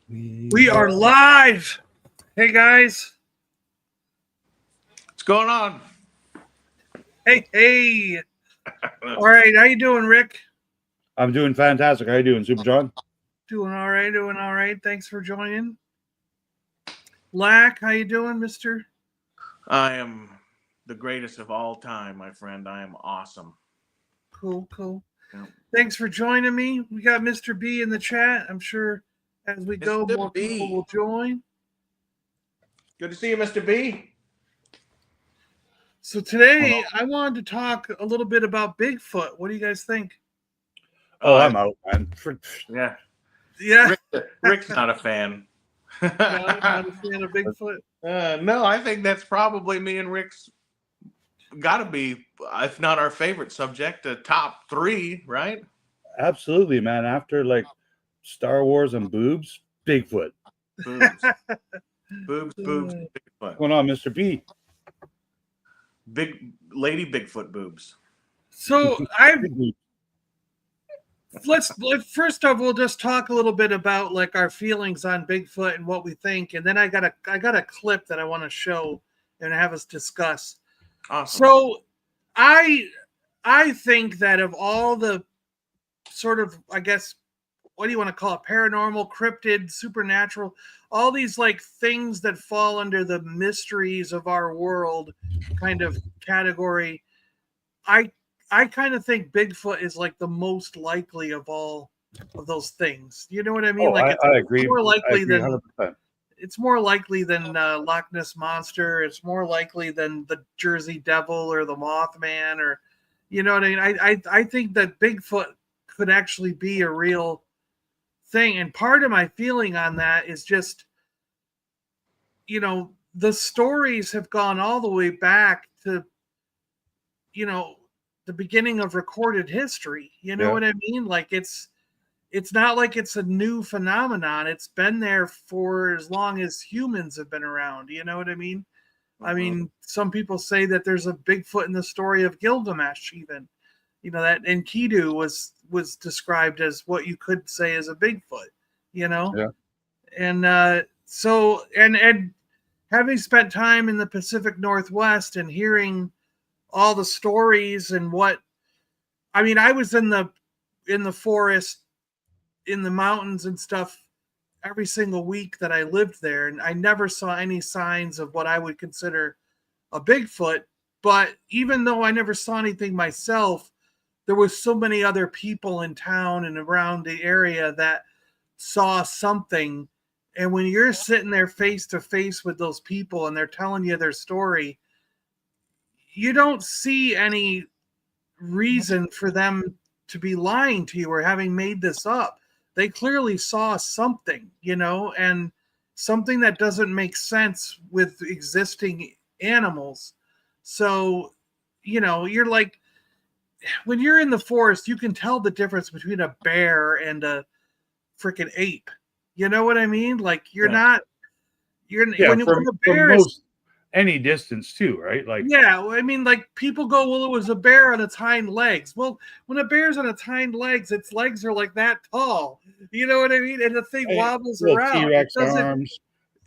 We are live. Hey guys. What's going on? Hey. All right, how you doing, Rick? I'm doing fantastic. How you doing, Super John? Doing all right. Thanks for joining. Lack, how you doing, mister? I am the greatest of all time, my friend. I am awesome. Cool. Yeah. Thanks for joining me. We got Mr. B in the chat. I'm sure as we go, Mr. more B. people will join. Good to see you, Mr. B. So today, I wanted to talk a little bit about Bigfoot. What do you guys think? Oh, I'm out, man. Yeah. Yeah, Rick's not a fan. no, not a fan of Bigfoot. No, I think that's probably me and Rick's got to be, if not our favorite subject, top 3, right? Absolutely, man. After like Star Wars and boobs, Bigfoot. Boobs. Boobs, Bigfoot. What's going on, Mr. B? Big lady Bigfoot boobs. So let's first off, we'll just talk a little bit about like our feelings on Bigfoot and what we think, and then I got a clip that I want to show and have us discuss. Awesome. So I think that of all the sort of, I guess, what do you want to call it, paranormal, cryptid, supernatural, all these like things that fall under the mysteries of our world kind of category, I kind of think Bigfoot is like the most likely of all of those things. You know what I mean? Oh, like I agree. More likely than 100%. It's more likely than Loch Ness Monster. It's more likely than the Jersey Devil or the Mothman, or you know what I mean. I think that Bigfoot could actually be a real thing, and part of my feeling on that is just, you know, the stories have gone all the way back to, you know, the beginning of recorded history. You know what I mean? Like it's not like it's a new phenomenon. It's been there for as long as humans have been around. You know what I mean? I mean, some people say that there's a Bigfoot in the story of Gilgamesh, even. You know, that Enkidu was described as what you could say as a Bigfoot, you know? Yeah. And so having spent time in the Pacific Northwest and hearing all the stories and what, I mean, I was in the forest, in the mountains and stuff every single week that I lived there, and I never saw any signs of what I would consider a Bigfoot. But even though I never saw anything myself, there was so many other people in town and around the area that saw something. And when you're sitting there face to face with those people and they're telling you their story, you don't see any reason for them to be lying to you or having made this up. They clearly saw something, you know, and something that doesn't make sense with existing animals. So, you know, you're like, when you're in the forest, you can tell the difference between a bear and a freaking ape. You know what I mean? Like when a bear is any distance too, right? Like, yeah, I mean, like people go, well, it was a bear on its hind legs. Well, when a bear's on its hind legs are like that tall. You know what I mean? And the thing wobbles around. T-Rex arms.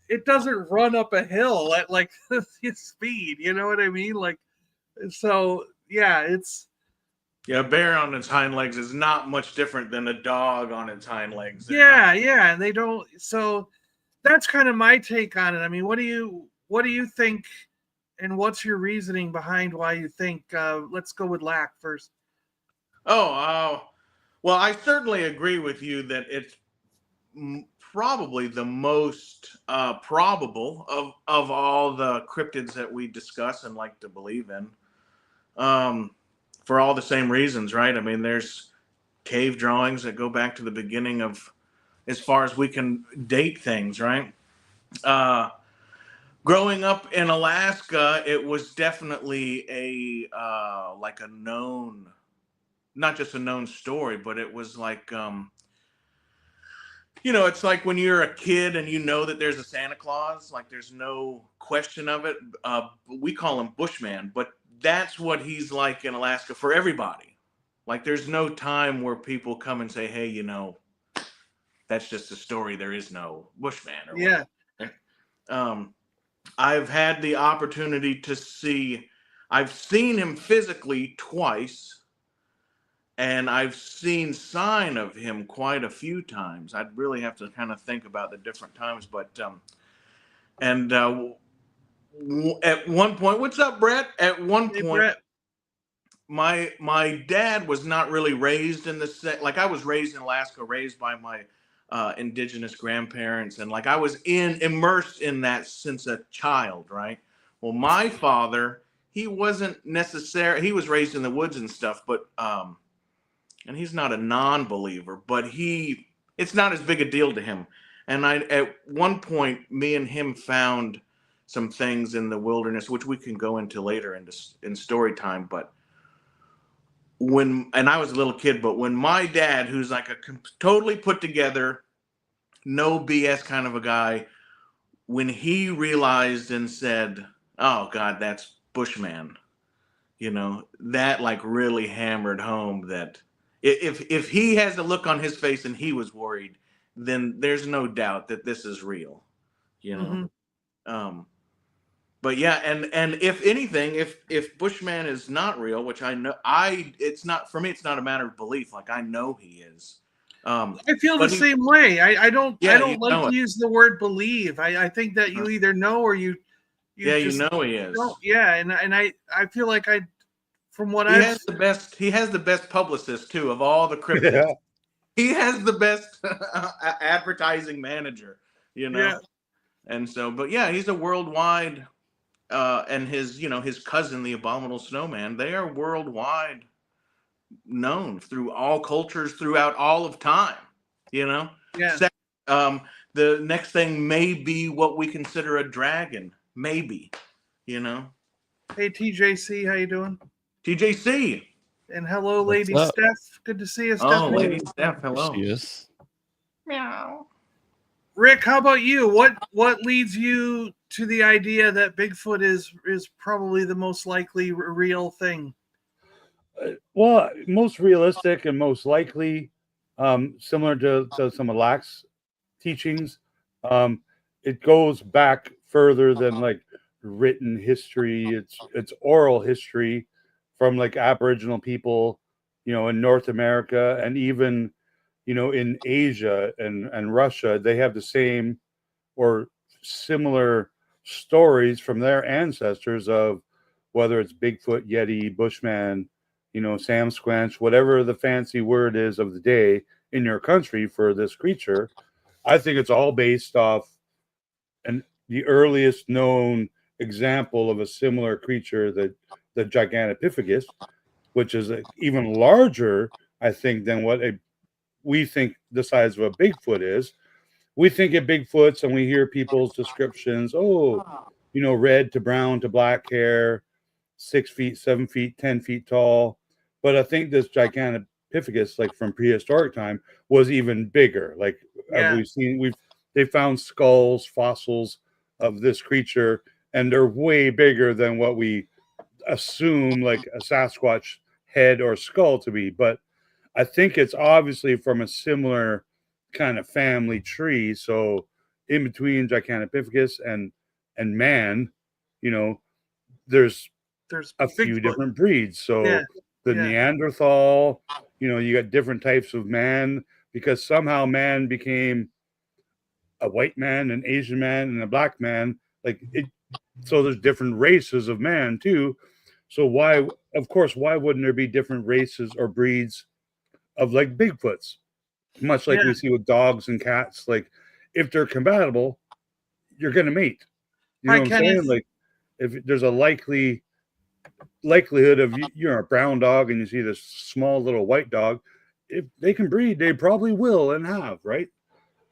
It doesn't run up a hill at like its speed. You know what I mean? Like, so yeah, it's. Yeah, a bear on its hind legs is not much different than a dog on its hind legs. Yeah, and they don't. So that's kind of my take on it. I mean, what do you think, and what's your reasoning behind why you think? Let's go with Lack first. Well, I certainly agree with you that it's probably the most probable of all the cryptids that we discuss and like to believe in. For all the same reasons, right? I mean, there's cave drawings that go back to the beginning of, as far as we can date things, right? Growing up in Alaska, it was definitely like a known, not just a known story, but it was like, you know, it's like when you're a kid and you know that there's a Santa Claus, like there's no question of it. We call him Bushman, but that's what he's like in Alaska for everybody. Like there's no time where people come and say, hey, you know, that's just a story. There is no Bushman or Yeah. whatever. I've had the opportunity to I've seen him physically twice, and I've seen sign of him quite a few times. I'd really have to kind of think about the different times, but and at one point, what's up, Brett? At one Hey, point, Brett. my dad was not really raised in like I was raised in Alaska, raised by my indigenous grandparents, and like I was immersed in that since a child, right? Well, my father, he wasn't necessarily, he was raised in the woods and stuff, but and he's not a non-believer, but it's not as big a deal to him. And at one point, me and him found some things in the wilderness, which we can go into later in story time, but and I was a little kid, but when my dad, who's like a totally put together, no BS kind of a guy, when he realized and said, "Oh God, that's Bushman," that like really hammered home that if he has a look on his face and he was worried, then there's no doubt that this is real, you know. Mm-hmm. But yeah, and if anything, if Bushman is not real, which I know, it's not for me. It's not a matter of belief. Like I know he is. I feel the But same way. I don't yeah, you like know to it. use the word believe. I think that you either know or you Yeah, you just know he is. don't. Yeah, and I feel like from what He I've has the best. He has the best publicist too of all the cryptids. Yeah. He has the best advertising manager. Yeah. And so, but yeah, he's a worldwide. And his cousin, the Abominable Snowman, they are worldwide known through all cultures throughout all of time. Yeah. The next thing may be what we consider a dragon, maybe. Hey TJC, how you doing? TJC. And hello, What's Lady up? Steph. Good to see you, Oh, Stephanie. Lady Steph, hello. She is. Meow. Rick, how about you? What leads you to the idea that Bigfoot is probably the most likely real thing? Well, most realistic and most likely, similar to some of Lack's teachings, it goes back further than like written history. It's oral history from like Aboriginal people, in North America, and even in Asia and Russia. They have the same or similar stories from their ancestors of whether it's Bigfoot, Yeti, Bushman, Sam Squanch, whatever the fancy word is of the day in your country for this creature. I think it's all based off the earliest known example of a similar creature, the Gigantopithecus, which is even larger, I think, than what we think the size of a Bigfoot is. We think of Bigfoots and we hear people's descriptions. Red to brown to black hair, 6 feet, 7 feet, 10 feet tall. But I think this Gigantopithecus, like from prehistoric time, was even bigger. Like Yeah. they found skulls, fossils of this creature, and they're way bigger than what we assume like a Sasquatch head or skull to be. But I think it's obviously from a similar kind of family tree. So in between Gigantopithecus and man, there's a few Bigfoot. different breeds. So Yeah. the Yeah. Neanderthal, you got different types of man because somehow man became a white man, an Asian man, and a black man. So there's different races of man too. So why wouldn't there be different races or breeds of like Bigfoots? Much like Yeah. we see with dogs and cats. Like if they're compatible, you're gonna mate. You know Hi, what I'm Kenneth. saying? Like if there's a likelihood of you're a brown dog and you see this small little white dog, if they can breed, they probably will and have, right?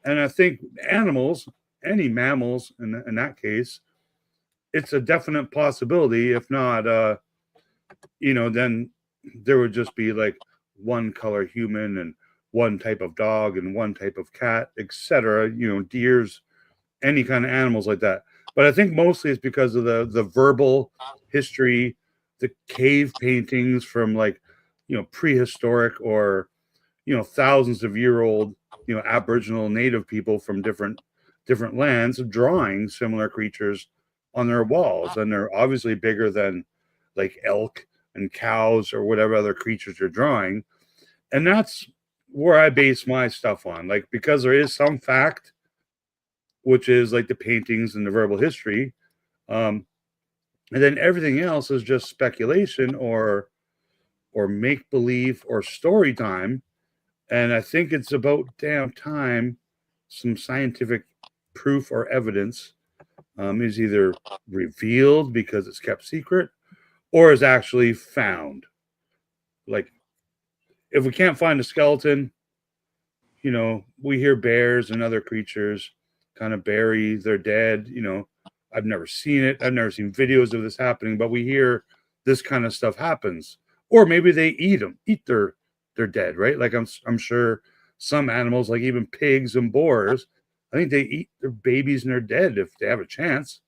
And I think animals, any mammals in that case, it's a definite possibility. If not, then there would just be like one color human and one type of dog and one type of cat, etc. Deers, any kind of animals like that. But I think mostly it's because of the verbal history, the cave paintings from like prehistoric or thousands of year old, Aboriginal native people from different lands drawing similar creatures on their walls, and they're obviously bigger than like elk and cows or whatever other creatures you're drawing. And that's where I base my stuff on, like, because there is some fact, which is like the paintings and the verbal history, and then everything else is just speculation or make believe or story time. And I think it's about damn time some scientific proof or evidence is either revealed because it's kept secret or is actually found. Like, if we can't find a skeleton, we hear bears and other creatures kind of bury their dead. I've never seen it. I've never seen videos of this happening, but we hear this kind of stuff happens. Or maybe they eat their dead, right? Like I'm sure some animals, like even pigs and boars, I think they eat their babies and they're dead if they have a chance.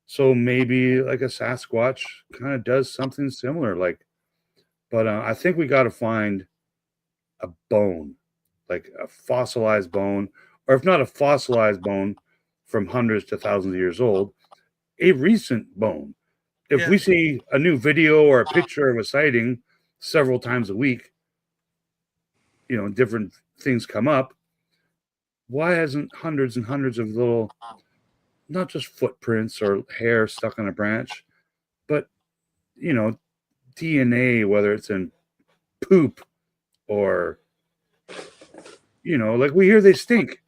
So maybe like a Sasquatch kind of does something similar. But I think we got to find a bone, like a fossilized bone, or if not a fossilized bone from hundreds to thousands of years old, a recent bone. If we see a new video or a picture of a sighting several times a week, different things come up, why hasn't hundreds and hundreds of little, not just footprints or hair stuck on a branch, but, DNA, whether it's in poop or, like we hear they stink.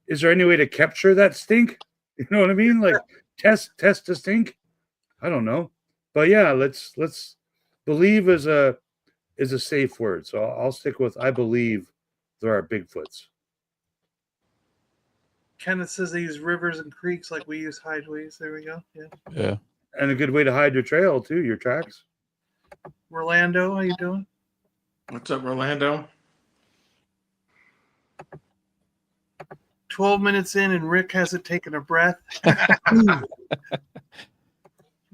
Is there any way to capture that stink? You know what I mean? Like test to stink? I don't know. But yeah, let's believe is a safe word. So I'll stick with I believe there are Bigfoots. Kenneth says they use rivers and creeks like we use highways. There we go. Yeah. And a good way to hide your trail too, your tracks. Rolando, how you doing? What's up, Rolando? 12 minutes in and Rick hasn't taken a breath.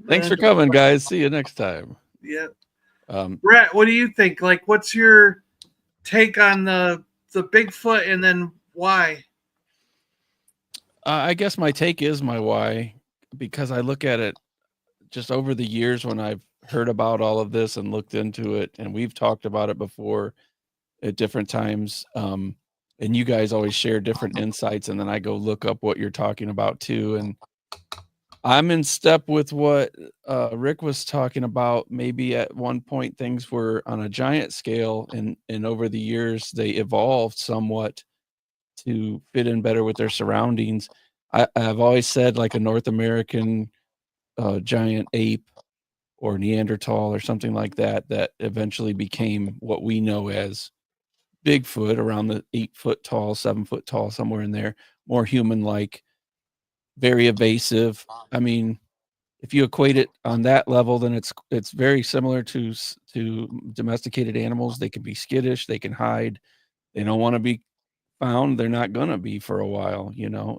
Thanks for coming, guys. See you next time. Yeah. Brett, what do you think? Like, what's your take on the Bigfoot, and then why? I guess my take is my why, because I look at it just over the years when I've heard about all of this and looked into it, and we've talked about it before at different times. And you guys always share different insights, and then I go look up what you're talking about too. And I'm in step with what Rick was talking about. Maybe at one point things were on a giant scale, and over the years they evolved somewhat to fit in better with their surroundings. I've always said like a North American giant ape or Neanderthal or something like that eventually became what we know as Bigfoot, around the 8 foot tall, 7 foot tall, somewhere in there, more human-like, very evasive. I mean, if you equate it on that level, then it's very similar to domesticated animals. They can be skittish, they can hide, they don't want to be found, they're not gonna be for a while,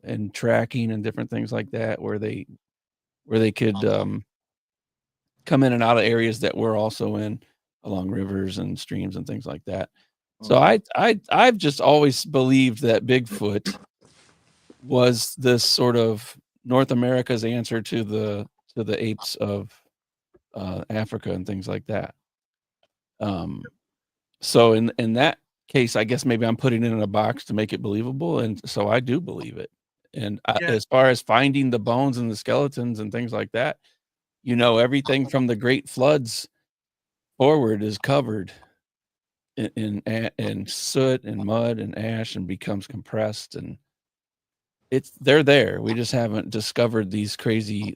and tracking and different things like that, where they could come in and out of areas that we're also in, along rivers and streams and things like that. So I've just always believed that Bigfoot was this sort of North America's answer to the apes of Africa and things like that. So in that case, I guess maybe I'm putting it in a box to make it believable, and so I do believe it. And as far as finding the bones and the skeletons and things like that, everything from the Great Floods forward is covered in soot and mud and ash and becomes compressed, and they're there. We just haven't discovered these crazy,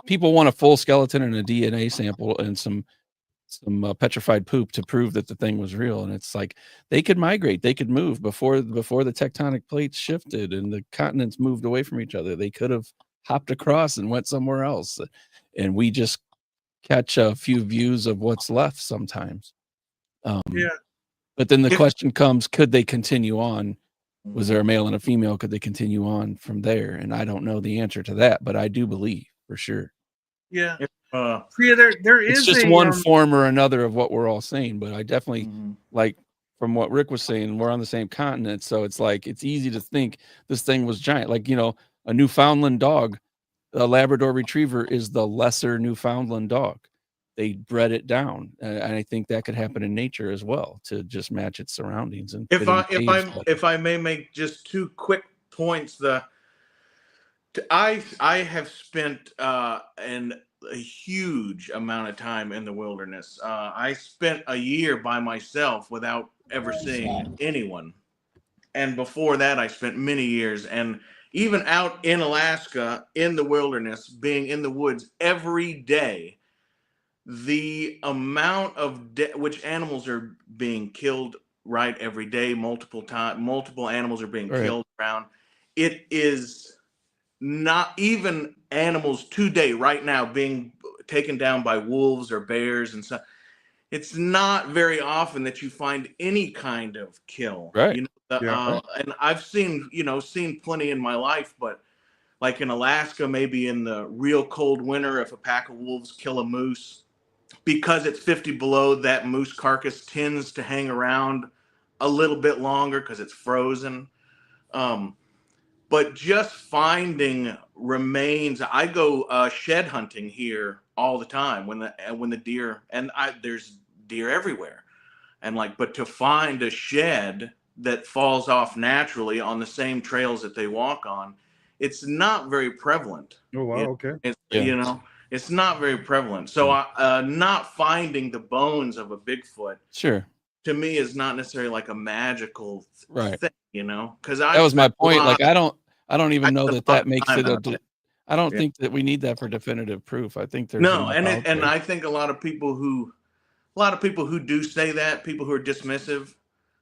people want a full skeleton and a DNA sample and some petrified poop to prove that the thing was real. And it's like, they could migrate, they could move before the tectonic plates shifted and the continents moved away from each other. They could have hopped across and went somewhere else, and we just catch a few views of what's left sometimes. But then the question comes, could they continue on? Was there a male and a female? Could they continue on from there? And I don't know the answer to that, but I do believe for sure. Yeah. There is just one form or another of what we're all saying, but I definitely like from what Rick was saying, we're on the same continent, so it's like it's easy to think this thing was giant. Like, a Newfoundland dog, a Labrador Retriever is the lesser Newfoundland dog. They bred it down, and I think that could happen in nature as well to just match its surroundings and fit in caves better. If I may make just two quick points, I have spent a huge amount of time in the wilderness. I spent a year by myself without ever seeing anyone, and before that, I spent many years, and even out in Alaska in the wilderness, being in the woods every day. The amount of which animals are being killed right every day, multiple animals are being killed around. It is not even animals today, right now, being taken down by wolves or bears and stuff. It's not very often that you find any kind of kill, right? And I've seen plenty in my life, but like in Alaska, maybe in the real cold winter, if a pack of wolves kill a moose, because it's 50 below, that moose carcass tends to hang around a little bit longer because it's frozen. But just finding remains, I go shed hunting here all the time when the deer, and there's deer everywhere, and but to find a shed that falls off naturally on the same trails that they walk on, it's not very prevalent. Oh wow, okay. It's not very prevalent. So not finding the bones of a Bigfoot, sure, to me is not necessarily like a magical thing, because that was my point. Like I don't even know that makes it I don't think that we need that for definitive proof. I think there's and I think a lot of people who do say that, people who are dismissive,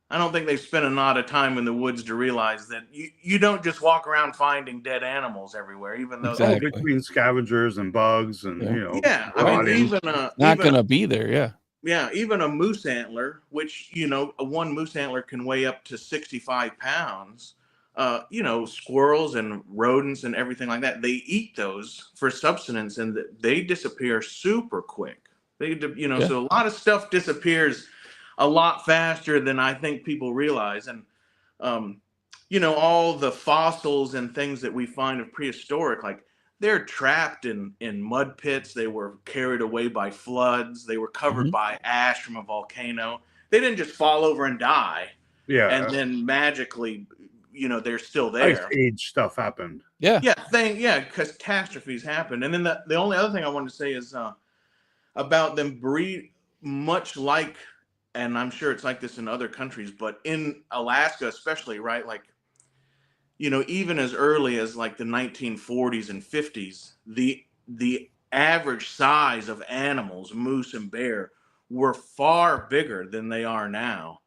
I don't think they've spent a lot of time in the woods to realize that you don't just walk around finding dead animals everywhere, even though between scavengers and bugs and I mean, even not gonna be there, even a moose antler, which one moose antler can weigh up to 65 pounds. Squirrels and rodents and everything like that, they eat those for subsistence, and they disappear super quick. So a lot of stuff disappears a lot faster than I think people realize. And, all the fossils and things that we find of prehistoric, like they're trapped in mud pits. They were carried away by floods. They were covered by ash from a volcano. They didn't just fall over and die. Yeah. And then magically, they're still there. Ice age stuff happened. Yeah. Catastrophes happened. And then the only other thing I wanted to say is about them breed much like, and I'm sure it's like this in other countries, but in Alaska especially, right? Like, even as early as like the 1940s and 50s, the average size of animals, moose and bear, were far bigger than they are now.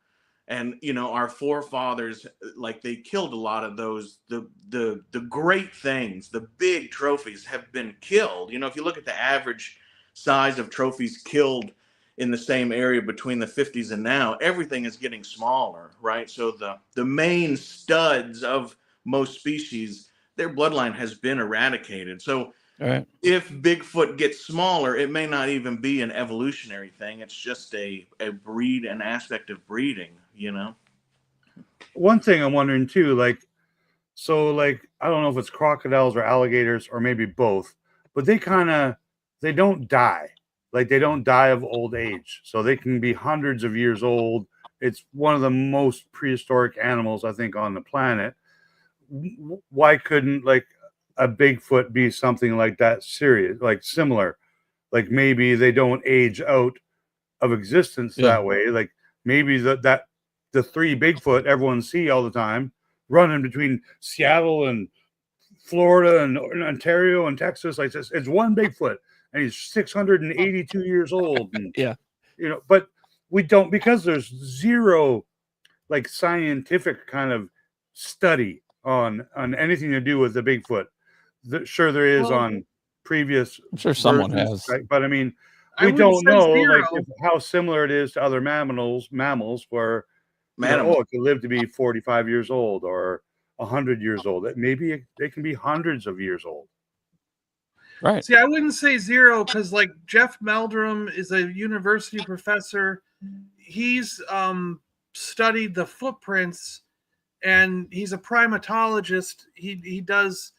And our forefathers, like, they killed a lot of those, the great things, the big trophies have been killed. If you look at the average size of trophies killed in the same area between the 50s and now, everything is getting smaller, right? So the main studs of most species, their bloodline has been eradicated. So if Bigfoot gets smaller, it may not even be an evolutionary thing. It's just an aspect of breeding, One thing I'm wondering too, I don't know if it's crocodiles or alligators or maybe both, but they don't die. Like, they don't die of old age. So they can be hundreds of years old. It's one of the most prehistoric animals, I think, on the planet. Why couldn't a Bigfoot be something like that serious, like similar? Like, maybe they don't age out of existence that way. Like, maybe the three Bigfoot everyone see all the time running between Seattle and Florida and Ontario and Texas, like this, it's one Bigfoot and he's 682 years old. And, but we don't, because there's zero scientific kind of study on anything to do with the Bigfoot. Sure, there is on previous. I'm sure someone versions, has, right? But I mean, we don't know how similar it is to other mammals where it could live to be 45 years old or 100 years old. Maybe they can be hundreds of years old. Right. See, I wouldn't say zero, because Jeff Meldrum is a university professor. He's studied the footprints, and he's a primatologist. He does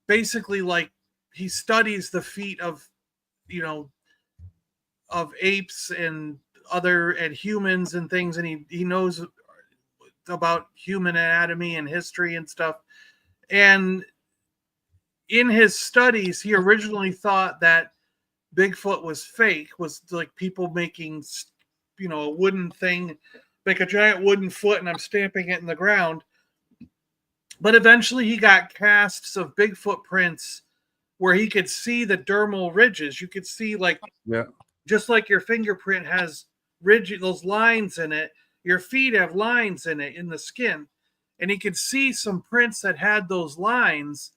basically like he studies the feet of, you know, of apes and humans and things, and he knows about human anatomy and history and stuff. And in his studies, he originally thought that Bigfoot was fake, was like people making, you know, a wooden thing, like a giant wooden foot, and I'm stamping it in the ground. But eventually he got casts of Bigfoot prints where he could see the dermal ridges. You could see, like, just like your fingerprint has ridge, those lines in it, your feet have lines in it in the skin. And he could see some prints that had those lines.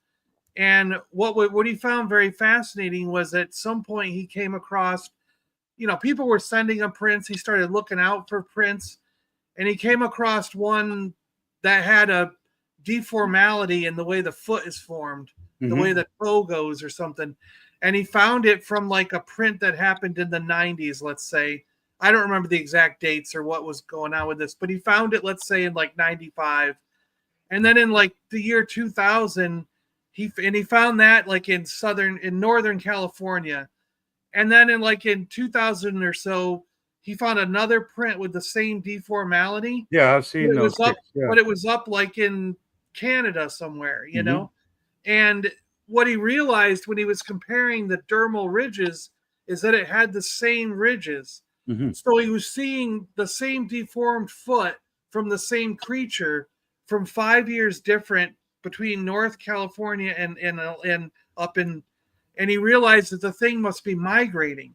And what he found very fascinating was at some point he came across, you know, people were sending him prints. He started looking out for prints, and he came across one that had a deformality in the way the foot is formed, the way the toe goes or something. And he found it from like a print that happened in the 90s, let's say. I don't remember the exact dates or what was going on with this, but he found it, let's say, in like 95. And then in like the year 2000, he found that like in northern California. And then in 2000 or so, he found another print with the same deformality. Yeah, I've seen those. But it was up like in Canada somewhere, you know? And what he realized when he was comparing the dermal ridges is that it had the same ridges. So he was seeing the same deformed foot from the same creature from 5 years different between North California and up in, and he realized that the thing must be migrating.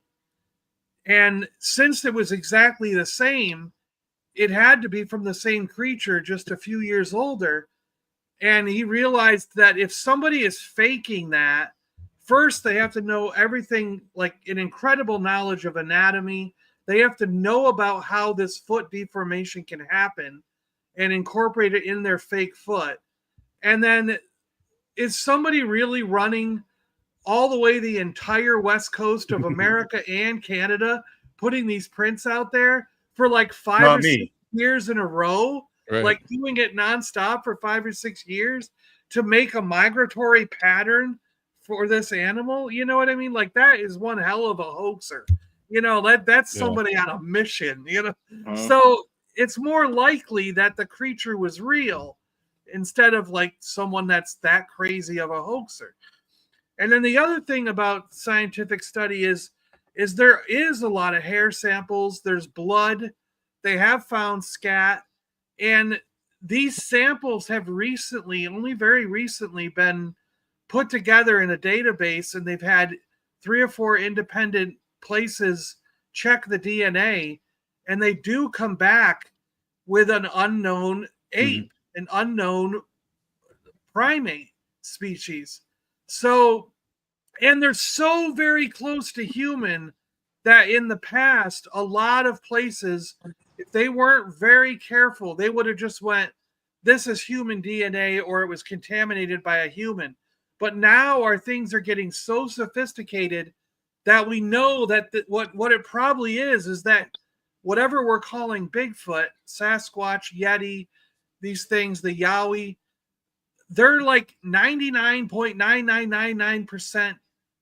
And since it was exactly the same, it had to be from the same creature, just a few years older. And he realized that if somebody is faking that, first they have to know everything, like an incredible knowledge of anatomy. They have to know about how this foot deformation can happen and incorporate it in their fake foot. And then, is somebody really running all the way the entire west coast of America and Canada, putting these prints out there for like 5 or 6 years in a row, like doing it nonstop for 5 or 6 years to make a migratory pattern for this animal? You know what I mean? Like, that is one hell of a hoaxer. You know, that's somebody on a mission, you know? So it's more likely that the creature was real instead of like someone that's that crazy of a hoaxer. And then the other thing about scientific study is there is a lot of hair samples. There's blood. They have found scat. And these samples have only very recently been put together in a database, and they've had 3 or 4 independent places check the DNA, and they do come back with an unknown ape, an unknown primate species. So, and they're so very close to human that in the past, a lot of places, if they weren't very careful, they would have just went, this is human DNA, or it was contaminated by a human. But now our things are getting so sophisticated that we know that what it probably is that whatever we're calling Bigfoot, Sasquatch, Yeti, these things, the Yowie, they're like 99.9999%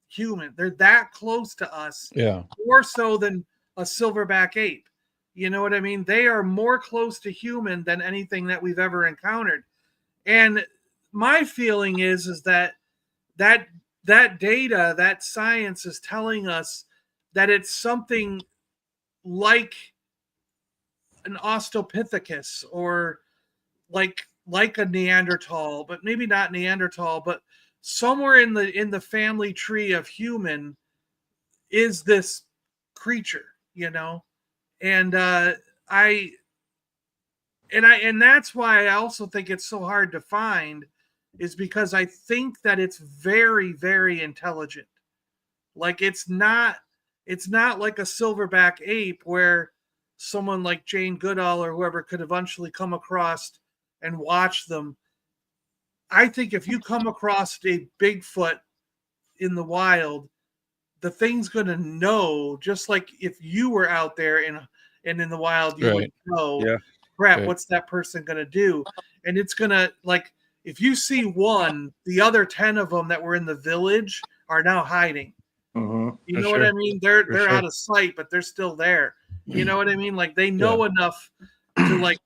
human. They're that close to us. Yeah. More so than a silverback ape. You know what I mean? They are more close to human than anything that we've ever encountered. And my feeling is that data, that science is telling us that it's something like an Australopithecus, or like a Neanderthal, but maybe not Neanderthal, but somewhere in the family tree of human is this creature, you know? And and that's why I also think it's so hard to find, is because I think that it's very, very intelligent. Like, it's not like a silverback ape where someone like Jane Goodall or whoever could eventually come across and watch them. I think if you come across a Bigfoot in the wild, the thing's going to know, just like if you were out there and in the wild you would Right. know, Yeah. crap, Right. what's that person going to do? And it's going to, like, if you see one, the other 10 of them that were in the village are now hiding. Mhm. You For know what I sure. mean? They're For out sure. of sight, but they're still there. You know what I mean? Like, they know enough to, like,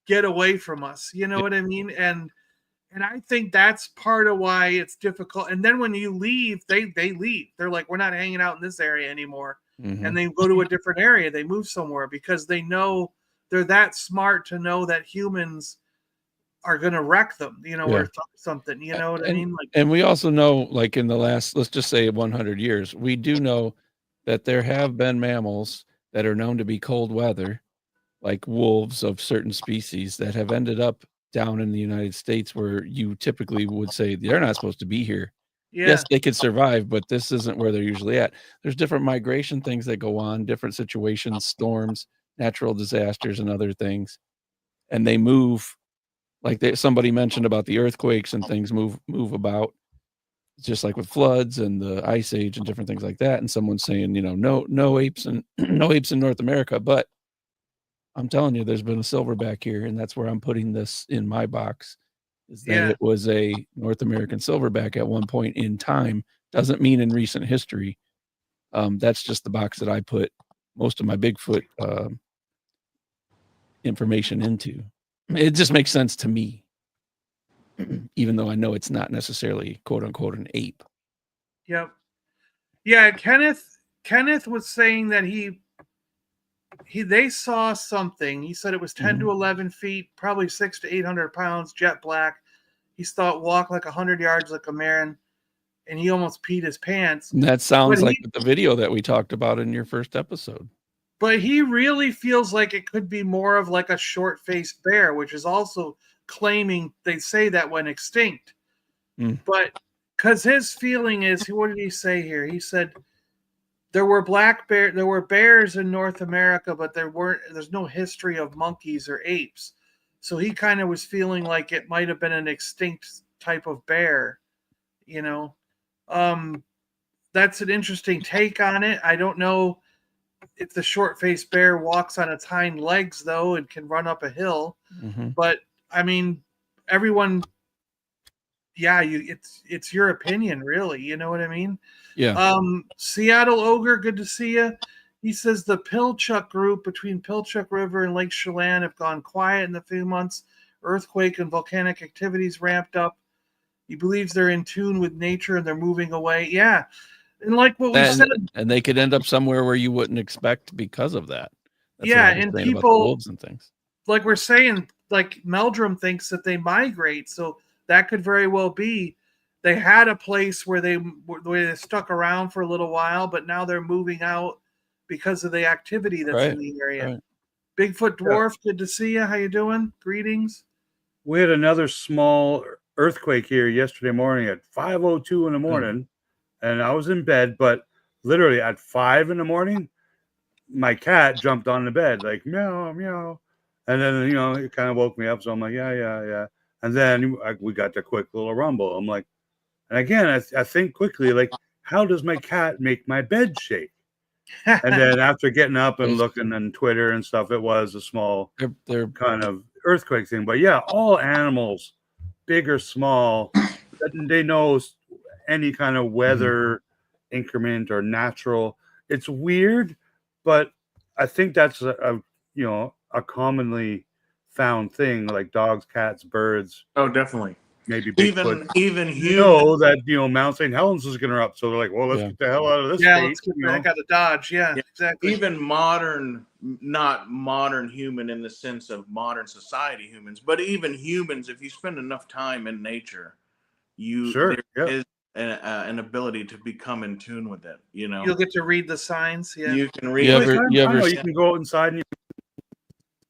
get away from us. You know Yeah. what I mean? And I think that's part of why it's difficult. And then when you leave, they leave. They're like, we're not hanging out in this area anymore. Mhm. And they go to a different area. They move somewhere because they know, they're that smart to know that humans are going to wreck them, you know, Yeah. or something. You know what I mean? Like, And we also know, like in the last, let's just say 100 years, we do know that there have been mammals that are known to be cold weather, like wolves of certain species, that have ended up down in the United States where you typically would say they're not supposed to be here. yeah, Yes, they could survive, but this isn't where they're usually at. There's different migration things that go on, different situations, storms, natural disasters, and other things. And they move, like somebody mentioned about the earthquakes and things move about, just like with floods and the ice age and different things like that. And someone's saying, no apes and no apes in North America, but I'm telling you, there's been a silverback here, and that's where I'm putting this in my box, is that yeah, it was a North American silverback at one point in time. Doesn't mean in recent history. That's just the box that I put most of my Bigfoot information into. It just makes sense to me, even though I know it's not necessarily quote unquote an ape. yep, yeah. Kenneth was saying that they saw something. He said it was 10 Mhm. to 11 feet, probably 6 to 800 pounds, jet black. He saw it walk like 100 yards like a man, and he almost peed his pants. And that But sounds like he, the video that we talked about in your first episode. but he really feels like it could be more of like a short-faced bear, which is also claiming they say that went extinct. Mm. But because his feeling is, what did he say here? He said there were bears in North America, but there's no history of monkeys or apes. So he kind of was feeling like it might have been an extinct type of bear, you know. Um, that's an interesting take on it. I don't know if the short-faced bear walks on its hind legs though and can run up a hill, Mhm. but I mean, everyone, yeah, it's your opinion, really. You know what I mean? Yeah. Seattle Ogre, good to see you. He says the Pilchuck group between Pilchuck River and Lake Chelan have gone quiet in the few months. Earthquake and volcanic activities ramped up. He believes they're in tune with nature and they're moving away. Yeah. And like what we said, And they could end up somewhere where you wouldn't expect because of that. That's yeah, what I was and saying about the people, wolves and things. like we're saying, like Meldrum thinks that they migrate, so that could very well be they had a place where they stuck around for a little while, but now they're moving out because of the activity that's in Right. the area. Right. Bigfoot Yeah. Dwarf, good to see you. How you doing? Greetings. We had another small earthquake here yesterday morning at 5:02 in the morning, and I was in bed, but literally at 5 in the morning, my cat jumped on the bed like meow meow, and then it kind of woke me up. So I'm like yeah, and then we got the quick little rumble. I'm like, and again I think quickly like, how does my cat make my bed shake? And then after getting up and Those- looking on Twitter and stuff, it was a small They're kind of earthquake thing. But yeah, all animals, big or small, they know any kind of weather increment or natural. It's weird, but I think that's a commonly found thing, like dogs, cats, birds, Oh, definitely. maybe Bigfoot. Even You humans. know that Mount St. Helens is going to erupt, so they're like, well, let's Yeah. get the hell out of this Yeah, state. let's get back out of Dodge. Yeah, Yeah. exactly. Even modern, not modern human in the sense of modern society humans, but even humans, if you spend enough time in nature, Sure, there yeah. is an ability to become in tune with it. You'll get to read the signs. Yeah. You can read. You Well, ever- it's you kind of ever fun, though. s- You can go outside and you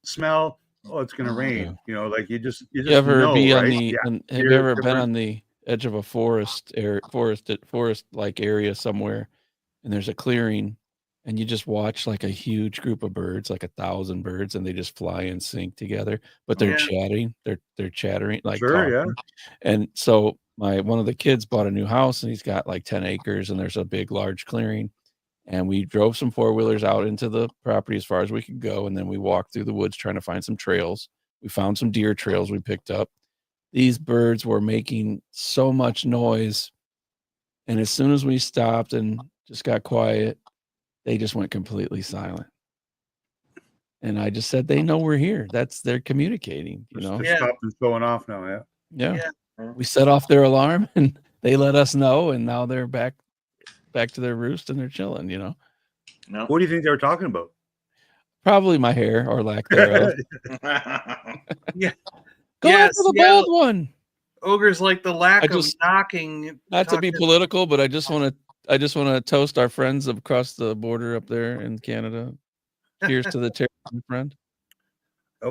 smell, oh, it's going to rain. Like you just you ever know, be on right? the Yeah. and have you ever been on the edge of a forest like area somewhere, and there's a clearing, and you just watch like a huge group of birds, like 1,000 birds, and they just fly in sync together, but they're Yeah. chatting. They're chattering, like Sure, yeah. talking. And so one of the kids bought a new house, and he's got like 10 acres, and there's a big large clearing, And we drove some four-wheelers out into the property as far as we could go, and then we walked through the woods trying to find some trails. We found some deer trails we picked up. These birds were making so much noise, and as soon as we stopped and just got quiet, they just went completely silent. And I just said, they know we're here. They're communicating, you know? They're stopped and showing off now, Yeah. We set off their alarm and they let us know, and now they're back to their roost and they're chilling, you know? No. What do you think they were talking about? Probably my hair or lack thereof. Yeah. Go after the bald one. Ogre's like the lack of knocking. Not to be political, but I just want to toast our friends across the border up there in Canada. Cheers to the terror, my friend.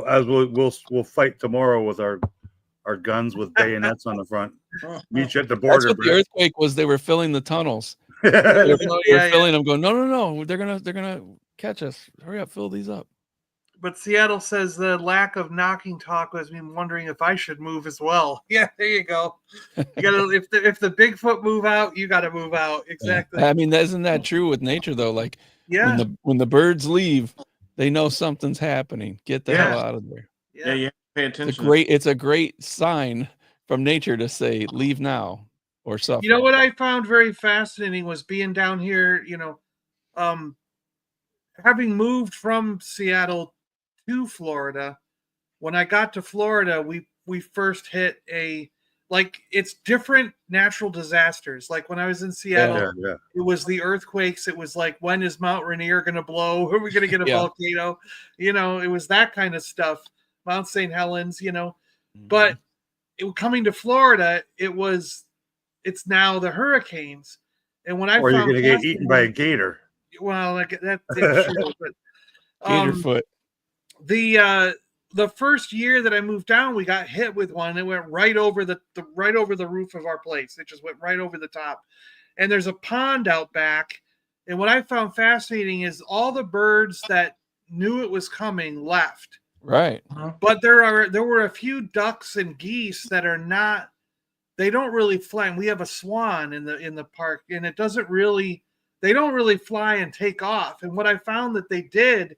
As we'll fight tomorrow with our guns with bayonets on the front. Meet you at the border. That's what the earthquake was. They were filling the tunnels. They were filling them, going, no. They're gonna catch us. Hurry up, fill these up. But Seattle says the lack of knocking talk was me wondering if I should move as well. Yeah, there you go. You gotta if the Bigfoot move out, you got to move out. Exactly. I mean, isn't that true with nature though? Like, when the birds leave, they know something's happening. Get the hell out of there. Yeah, you have to pay attention. It's a great sign from nature to say, leave now or suffer. You know what I found very fascinating was being down here, having moved from Seattle to Florida. When I got to Florida, we first hit it's different natural disasters. Like when I was in Seattle, it was the earthquakes. It was like, when is Mount Rainier going to blow? Are we going to get a volcano? It was that kind of stuff. Mount St. Helens, but coming to Florida, it's now the hurricanes. And when you're going to get eaten by a gator. Well, that's true, but gator foot. The first year that I moved down, we got hit with one. It went right over the roof of our place. It just went right over the top. And there's a pond out back. And what I found fascinating is all the birds that knew it was coming left. Right. But there were a few ducks and geese that are not. They don't really fly. And we have a swan in the park, and they don't really fly and take off. And what I found that they did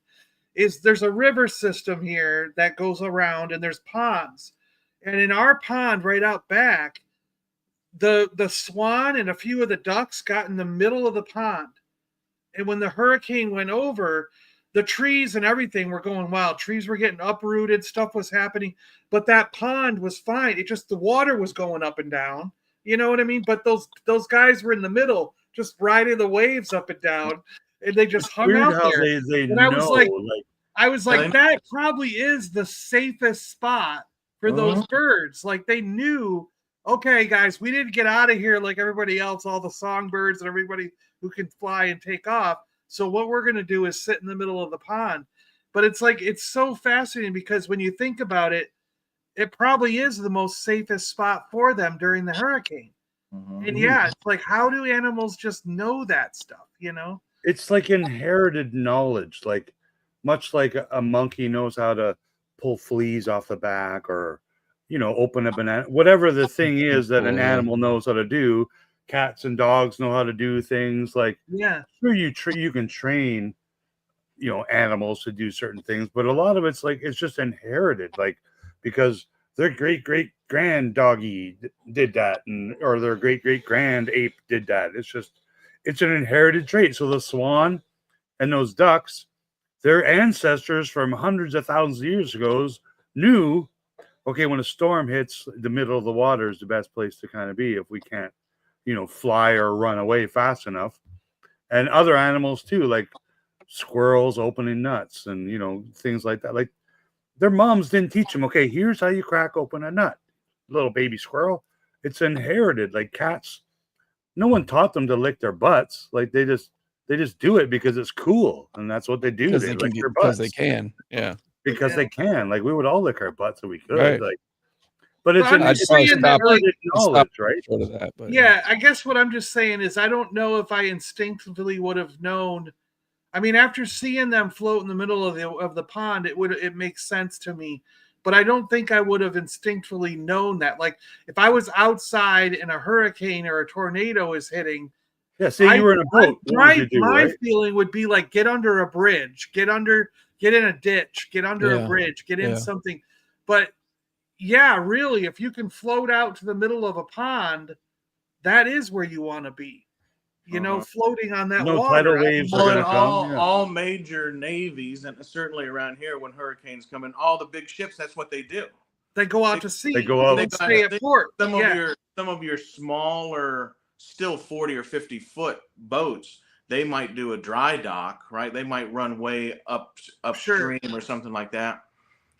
is there's a river system here that goes around, and there's ponds. And in our pond right out back, the swan and a few of the ducks got in the middle of the pond. And when the hurricane went over, the trees and everything were going wild. Trees were getting uprooted, stuff was happening, but that pond was fine. It just, the water was going up and down. You know what I mean? But those guys were in the middle, just riding the waves up and down. And they just hung out there. And I was like, that probably is the safest spot for those birds. Like, they knew, okay, guys, we didn't get out of here like everybody else, all the songbirds and everybody who can fly and take off. So what we're going to do is sit in the middle of the pond. But it's so fascinating because when you think about it, it probably is the most safest spot for them during the hurricane. Mm-hmm. And it's like, how do animals just know that stuff, It's like inherited knowledge, like much like a monkey knows how to pull fleas off the back or, open a banana, whatever the thing is that an animal knows how to do. Cats and dogs know how to do things like, sure, you can train, animals to do certain things, but a lot of it's like, it's just inherited, like, because their great grand doggy did that, or their great grand ape did that. It's an inherited trait. So the swan and those ducks, their ancestors from hundreds of thousands of years ago knew, okay, when a storm hits, the middle of the water is the best place to kind of be if we can't, fly or run away fast enough. And other animals too, like squirrels opening nuts and, things like that. Like, their moms didn't teach them, okay, here's how you crack open a nut, little baby squirrel. It's inherited. Like cats, no one taught them to lick their butts. Like they just do it because it's cool, and that's what they do. They lick their butts because they can. Yeah, because they can. Like, we would all lick our butts if we could. Right. Like, but it's inherited knowledge, right? Short of that, but I guess what I'm just saying is I don't know if I instinctively would have known. I mean, after seeing them float in the middle of the pond, it makes sense to me. But I don't think I would have instinctively known that. Like, if I was outside and a hurricane or a tornado is hitting, Yeah, say you were in a boat. What would you do, my right? feeling would be like get under a bridge, get in a ditch, get under a bridge, get in something. But yeah, really, if you can float out to the middle of a pond, that is where you want to be. You know, floating on that No water. tidal waves are Well, in going to come. Yeah. all major navies, and certainly around here when hurricanes come in, all the big ships, that's what they do. They go out to sea. They go out. They stay at port. Some of your smaller, still 40 or 50-foot boats, they might do a dry dock, right? They might run way upstream or something like that.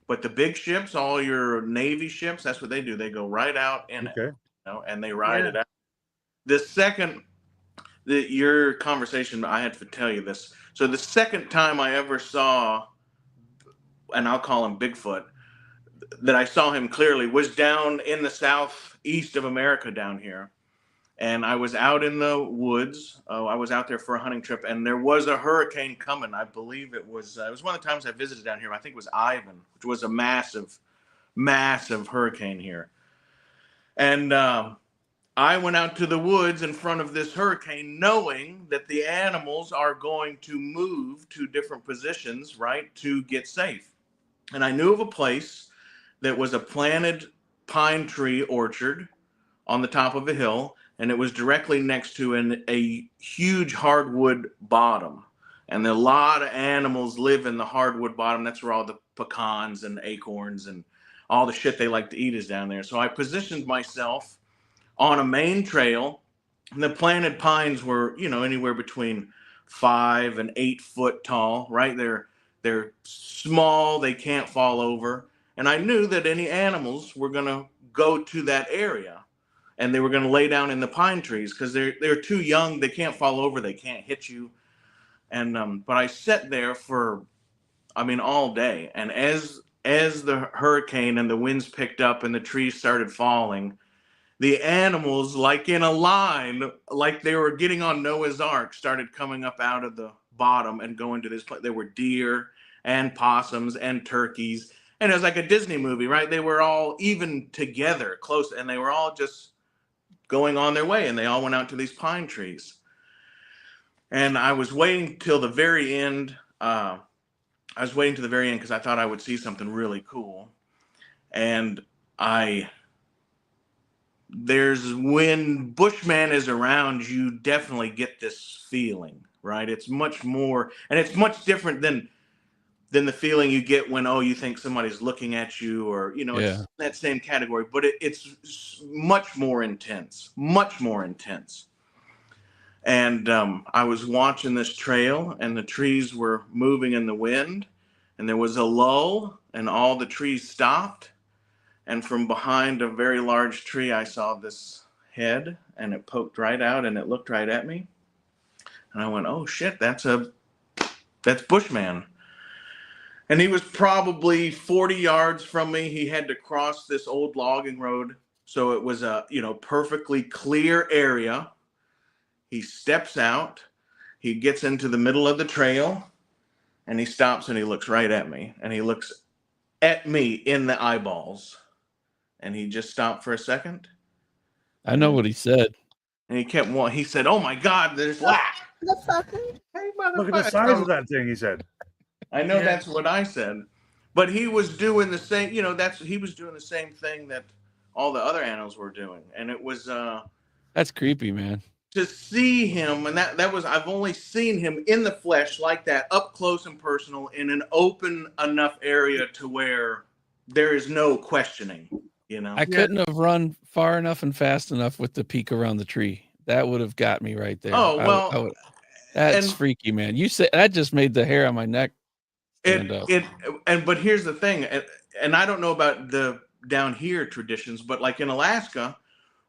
But the big ships, all your Navy ships, that's what they do. They go right out in it, you know, and they ride it out. The second your conversation, I had to tell you this. So the second time I ever saw, and I'll call him Bigfoot, that I saw him clearly was down in the southeast of America down here. And I was out in the woods. I was out there for a hunting trip, and there was a hurricane coming. I believe it was one of the times I visited down here. I think it was Ivan, which was a massive, massive hurricane here. And I went out to the woods in front of this hurricane knowing that the animals are going to move to different positions, right, to get safe. And I knew of a place that was a planted pine tree orchard on the top of a hill, and it was directly next to a huge hardwood bottom. And a lot of animals live in the hardwood bottom. That's where all the pecans and acorns and all the shit they like to eat is down there. So I positioned myself on a main trail. And the planted pines were, you know, anywhere between 5 and 8 foot tall, right? They're small, they can't fall over. And I knew that any animals were going to go to that area, and they were going to lay down in the pine trees because they're too young, they can't fall over, they can't hit you. And but I sat there for, I mean, all day. And as the hurricane and the winds picked up and the trees started falling, the animals, like in a line, like they were getting on Noah's Ark, started coming up out of the bottom and going to this place. There were deer and possums and turkeys. And it was like a Disney movie, right? They were all even together, close, and they were all just going on their way. And they all went out to these pine trees. And I was waiting till the very end. I was waiting to the very end because I thought I would see something really cool. And when Bushman is around, you definitely get this feeling, right? It's much more, and it's much different than the feeling you get when, you think somebody's looking at you, or, you know, it's that same category, but it's much more intense, much more intense. And I was watching this trail, and the trees were moving in the wind, and there was a lull, and all the trees stopped. And from behind a very large tree, I saw this head, and it poked right out, and it looked right at me. And I went, oh shit, that's Bushman. And he was probably 40 yards from me. He had to cross this old logging road. So it was a, perfectly clear area. He steps out, he gets into the middle of the trail, and he stops and he looks right at me. And he looks at me in the eyeballs. And he just stopped for a second. I know what he said. And he kept walking. He said, oh my God, there's hey, look at the size of that thing, he said. I know that's what I said. But he was doing the same, he was doing the same thing that all the other animals were doing. And it was that's creepy, man. To see him, and that was, I've only seen him in the flesh like that, up close and personal, in an open enough area to where there is no questioning, I couldn't have run far enough and fast enough with the peak around the tree. That would have got me right there. Oh, well. That's freaky, man. You said that just made the hair on my neck stand up. But here's the thing, and I don't know about the down here traditions, but like in Alaska,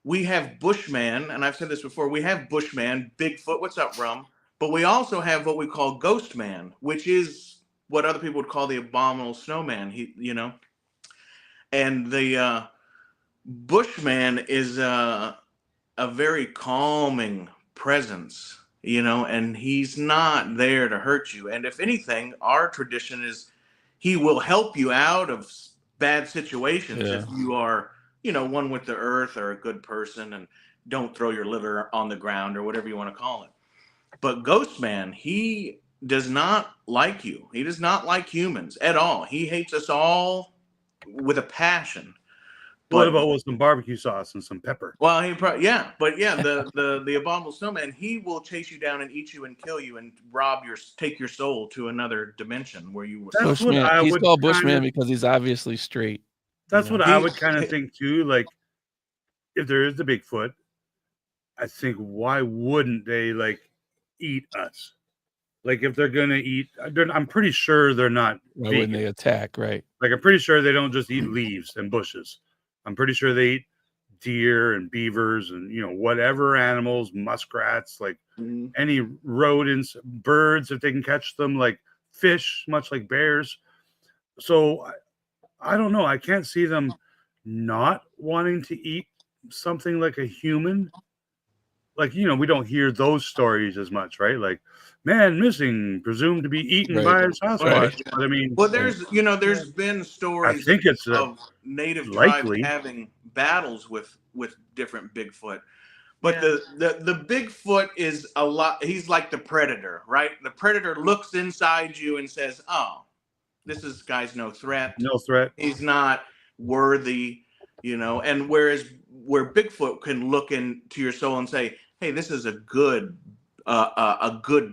we have Bushman, and I've said this before, we have Bushman, Bigfoot, what's up, Rum? But we also have what we call Ghost Man, which is what other people would call the abominable snowman, and the Bushman is a very calming presence, and he's not there to hurt you. And if anything, our tradition is he will help you out of bad situations if you are, one with the earth or a good person. And don't throw your litter on the ground or whatever you want to call it. But Ghost Man, he does not like you. He does not like humans at all. He hates us all with a passion. What But about with some barbecue sauce and some pepper? well, the abominable snowman, he will chase you down and eat you and kill you and take your soul to another dimension where you were. That's what Bushman. I He's would called kinda- Bushman because he's obviously straight. That's you know? what I would kind of think too. Like, if there is the Bigfoot, I think why wouldn't they like eat us? Like, if they're gonna eat, I'm pretty sure they're not Why wouldn't vegan. they attack? Right. Like, I'm pretty sure they don't just eat leaves and bushes. I'm pretty sure they eat deer and beavers and whatever animals, muskrats, like Mhm. any rodents, birds if they can catch them, like fish, much like bears. So I don't know. I can't see them not wanting to eat something like a human. Like, we don't hear those stories as much, right? Like, man missing, presumed to be eaten Right. by a Sasquatch. Right. But I mean, Well, there's been stories I think it's of native likely. tribes having battles with different Bigfoot. But Yeah. the Bigfoot is a lot. He's like the predator, right? The predator looks inside you and says, "Oh, this guy's no threat. No threat. He's not worthy," And where Bigfoot can look into your soul and say, "Hey, this is a good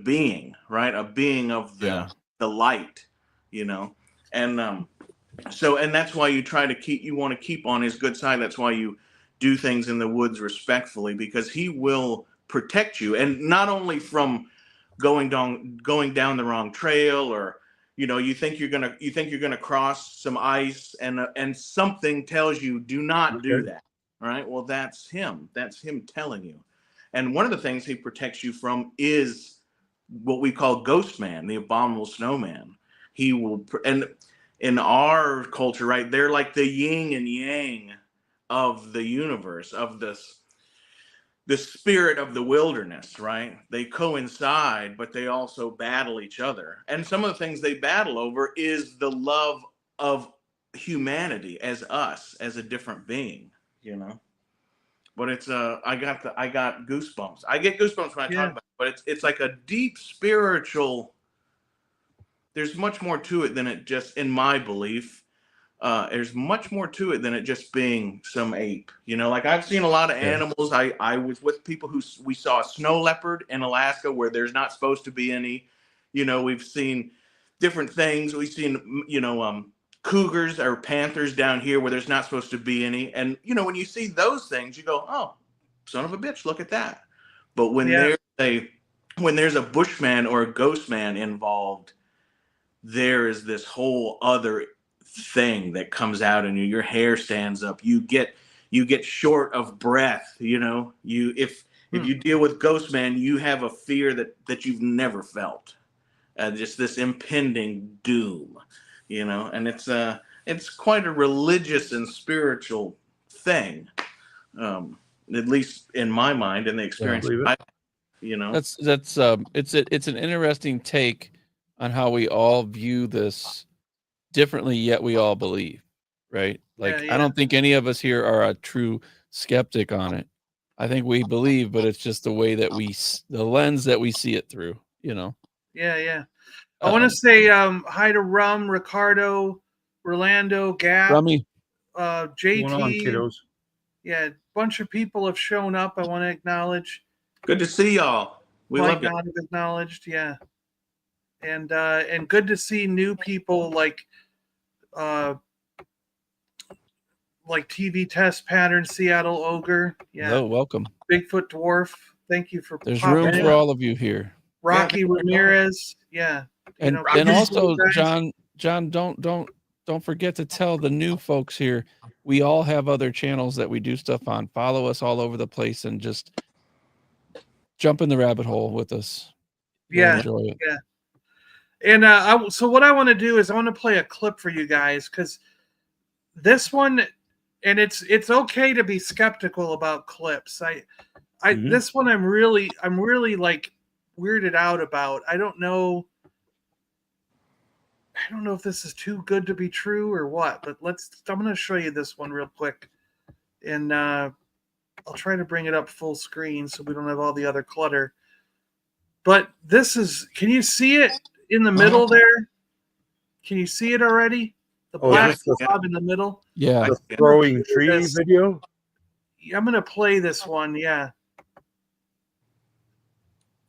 being, right? A being of the light, And and that's why you want to keep on his good side. That's why you do things in the woods respectfully, because he will protect you, and not only from going down the wrong trail, or you think you're gonna cross some ice, and something tells you do not do that. Right? Well, that's him telling you. And one of the things he protects you from is what we call Ghost Man, the abominable snowman. He will, and in our culture, right, they're like the yin and yang of the universe, of the spirit of the wilderness, right? They coincide, but they also battle each other. And some of the things they battle over is the love of humanity as us, as a different being. But it's I got goosebumps. I get goosebumps when I talk about it, but it's like a deep spiritual. There's much more to it than it just, in my belief. There's much more to it than it just being some ape. Like I've seen a lot of animals. I was with people we saw a snow leopard in Alaska where there's not supposed to be any. We've seen different things. We've seen, cougars or panthers down here where there's not supposed to be any. And, when you see those things, you go, oh, son of a bitch, look at that. But when there's a bushman or a ghost man involved, there is this whole other thing that comes out in you. Your hair stands up. You get short of breath. If you deal with Ghost Man, you have a fear that you've never felt. Just this impending doom. And it's quite a religious and spiritual thing. At least in my mind, and the experience That's it's an interesting take on how we all view this differently, yet we all believe, right? Like, I don't think any of us here are a true skeptic on it. I think we believe, but it's just the way that the lens that we see it through, Yeah. I want to say hi to Rum, Ricardo, Orlando, Gap, Rummy. JT. What's going on, kiddos? Yeah, a bunch of people have shown up. I want to acknowledge. Good to see y'all. We love not have acknowledged, yeah. And good to see new people like TV Test Pattern, Seattle Ogre. Yeah. Hello, welcome. Bigfoot Dwarf. Thank you for There's room for all of you here. Rocky Ramirez. Yeah. And also, John, don't forget to tell the new folks here, we all have other channels that we do stuff on. Follow us all over the place and just jump in the rabbit hole with us. We'll enjoy it. Yeah. And so what I want to do is I want to play a clip for you guys, because this one, and it's okay to be skeptical about clips. This one I'm really like weirded out about. I don't know if this is too good to be true or what, but I'm going to show you this one real quick. And I'll try to bring it up full screen so we don't have all the other clutter. But this is, can you see it in the middle there? Can you see it already? The black blob in the middle? Yeah. The throwing tree video? I'm going to play this one, yeah.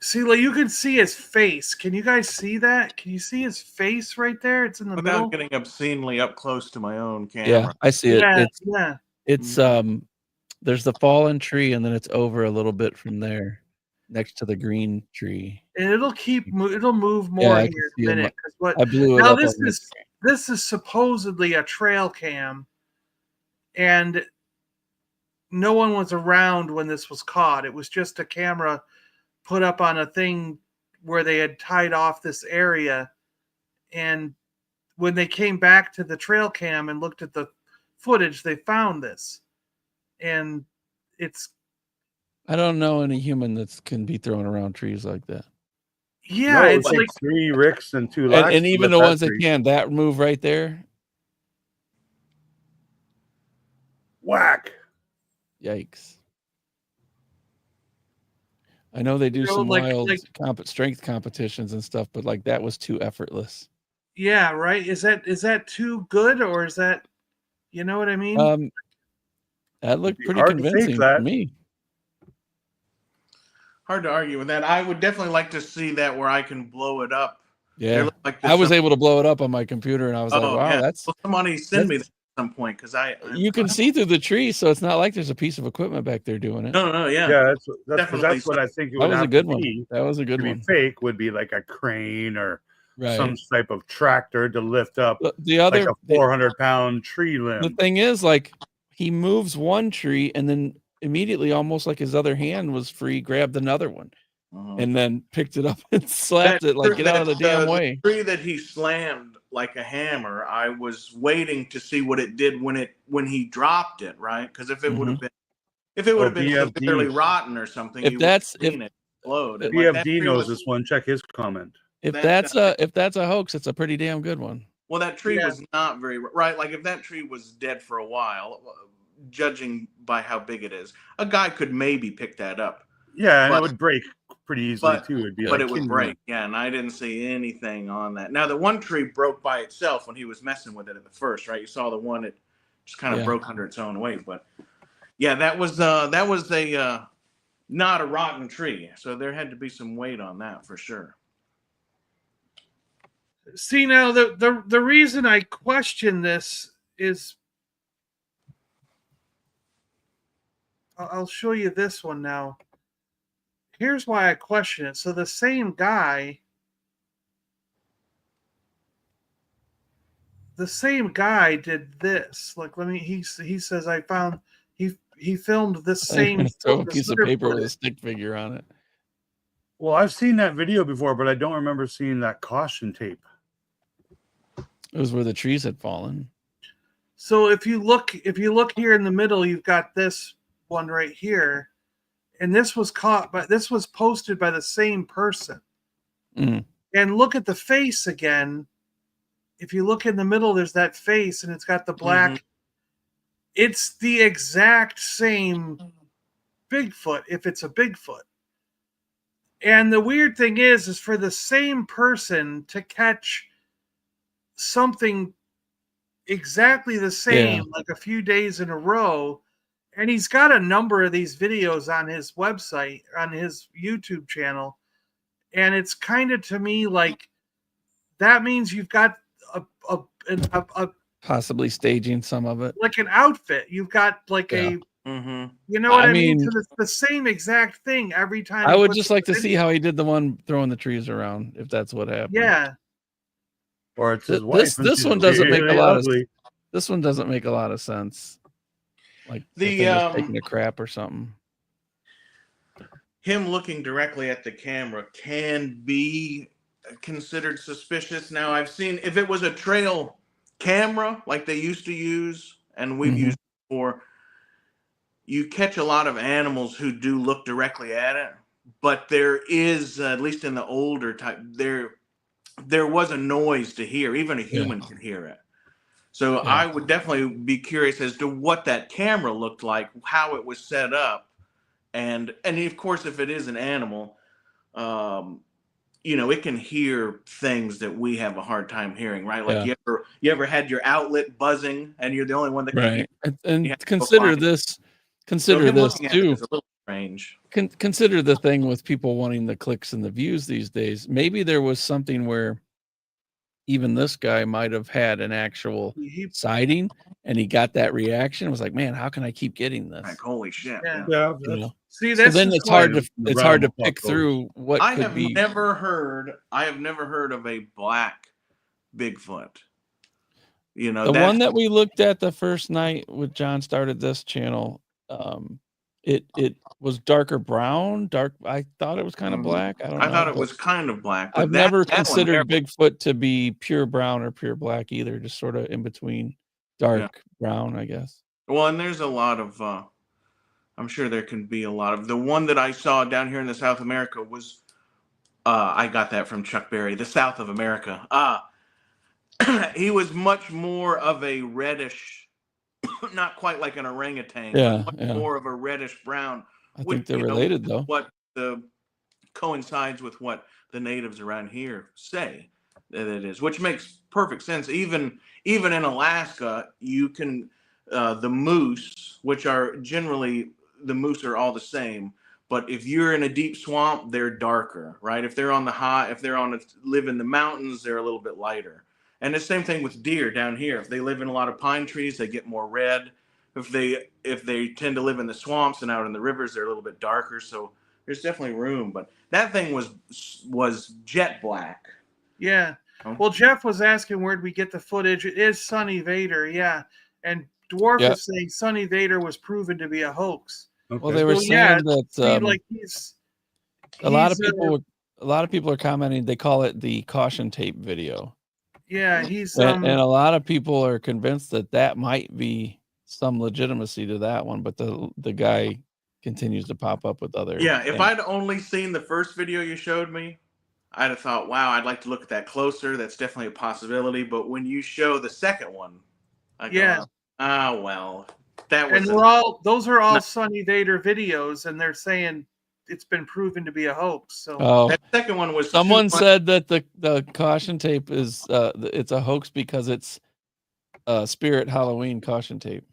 See, like, you can see his face. Can you guys see that? Can you see his face right there? It's in the middle. Without getting obscenely up close to my own camera. Yeah, I see it. Yeah, It's there's the fallen tree, and then it's over a little bit from there, next to the green tree. And it'll move more Yeah, here in a minute. I blew it now up. this is supposedly a trail cam, and no one was around when this was caught. It was just a camera put up on a thing where they had tied off this area, and when they came back to the trail cam and looked at the footage, they found this. And it's, I don't know any human that can be throwing around trees like that. Yeah, No, it's like 3 Ricks and 2 Lax. And even the ones that can, that move right there. Whack. Yikes. I know they do some wild strength competitions and stuff, but like that was too effortless. Yeah, right. Is that too good, or is that, you know what I mean? That looked pretty convincing to me. Hard to argue with that. I would definitely like to see that where I can blow it up. Yeah, I was able to blow it up on my computer, and I was like, "Wow, that's." Well, somebody send me that at some point, because you can see through the tree, so it's not like there's a piece of equipment back there doing it. No, yeah, yeah. That's what I think. That was a good one. That was a good one. Fake would be like a crane or right. some type of tractor to lift up the other like a 400-pound tree limb. The thing is, like, he moves one tree and then immediately, almost like his other hand was free, grabbed another one. And then picked it up and slapped it like, get out of the damn way. The tree that he slammed like a hammer, I was waiting to see what it did when he dropped it, right? Because if it would have been severely rotten or something, if that's it explode. BFD knows this one. Check his comment. If that's a hoax, it's a pretty damn good one. Well, that tree was not very right. Like if that tree was dead for a while, judging by how big it is, a guy could maybe pick that up. Yeah, and it would break pretty easily too. It'd be it would break. Yeah, and I didn't see anything on that. Now the one tree broke by itself when he was messing with it at the first, right? You saw the one that just kind of broke under its own weight, but yeah, that was a not a rotten tree, so there had to be some weight on that for sure. See, now the reason I question this is, I'll show you this one now. Here's why I question it. So the same guy did this. Like, he says I found he filmed this same throw a piece of paper with a stick figure on it. Well, I've seen that video before, but I don't remember seeing that caution tape. It was where the trees had fallen. So if you look here in the middle, you've got this one right here. And this was posted by the same person. Mm. And look at the face again. If you look in the middle, there's that face, and it's got the black. Mm-hmm. It's the exact same Bigfoot, if it's a Bigfoot. And the weird thing is for the same person to catch something exactly the same, like a few days in a row. And he's got a number of these videos on his website, on his YouTube channel. And it's kind of, to me, like, that means you've got a possibly staging some of it. Like an outfit. You've got like you know what I mean? So it's the same exact thing every time. I would just like to see how he did the one throwing the trees around, if that's what happened. Yeah. Or it's his wife. This one doesn't make a lot of this one doesn't make a lot of sense. Like taking a crap or something. Him looking directly at the camera can be considered suspicious. Now, I've seen, if it was a trail camera like they used to use and we've used before, you catch a lot of animals who do look directly at it. But there is, at least in the older type, there was a noise to hear. Even a human can hear it. So Yeah. I would definitely be curious as to what that camera looked like, how it was set up, and of course, if it is an animal, it can hear things that we have a hard time hearing, right? Like Yeah. you ever had your outlet buzzing and you're the only one that can hear. Right. You And have to go consider find it. this. So Consider him this looking at it too. is a little strange. Consider the thing with people wanting the clicks and the views these days. Maybe there was something where even this guy might have had an actual sighting, and he got that reaction. Was like, man, how can I keep getting this? Like, holy shit. Yeah. Yeah, You know? See, So that's then just it's hard what- to the it's hard to realm of pick pop through what I could have be. never heard of a black Bigfoot. The one that we looked at the first night with John started this channel, it was darker brown, I thought it was kind of black. I don't know. I thought it but was kind of black, but I've never that one considered there- Bigfoot to be pure brown or pure black either, just sort of in between dark brown, I guess. Well, and there's a lot of I'm sure there can be a lot of the one that I saw down here in the South America was I got that from Chuck Berry, the South of America. He was much more of a reddish, not quite like an orangutan, Yeah, but much yeah. more of a reddish brown. I think they're related though. What coincides with what the natives around here say that it is, which makes perfect sense. Even in Alaska, you can the moose, which are generally the moose are all the same. But if you're in a deep swamp, they're darker, right? If they're live in the mountains, they're a little bit lighter. And the same thing with deer down here. If they live in a lot of pine trees, they get more red. If they tend to live in the swamps and out in the rivers, they're a little bit darker. So there's definitely room. But that thing was jet black. Yeah. Well, Jeff was asking where'd we get the footage. It is Sonny Vader, yeah. And Dwarf is saying Sonny Vader was proven to be a hoax. Okay. Well, they were saying that like a lot of people are commenting. They call it the caution tape video. Yeah, he's and a lot of people are convinced that might be some legitimacy to that one, but the guy continues to pop up with other. Yeah, if I'd only seen the first video you showed me, I'd have thought, wow, I'd like to look at that closer. That's definitely a possibility. But when you show the second one, I go, well, that was. And those are all Sonny Vader videos, and they're saying it's been proven to be a hoax. So that second one was. Someone said that the caution tape is it's a hoax because it's Spirit Halloween caution tape.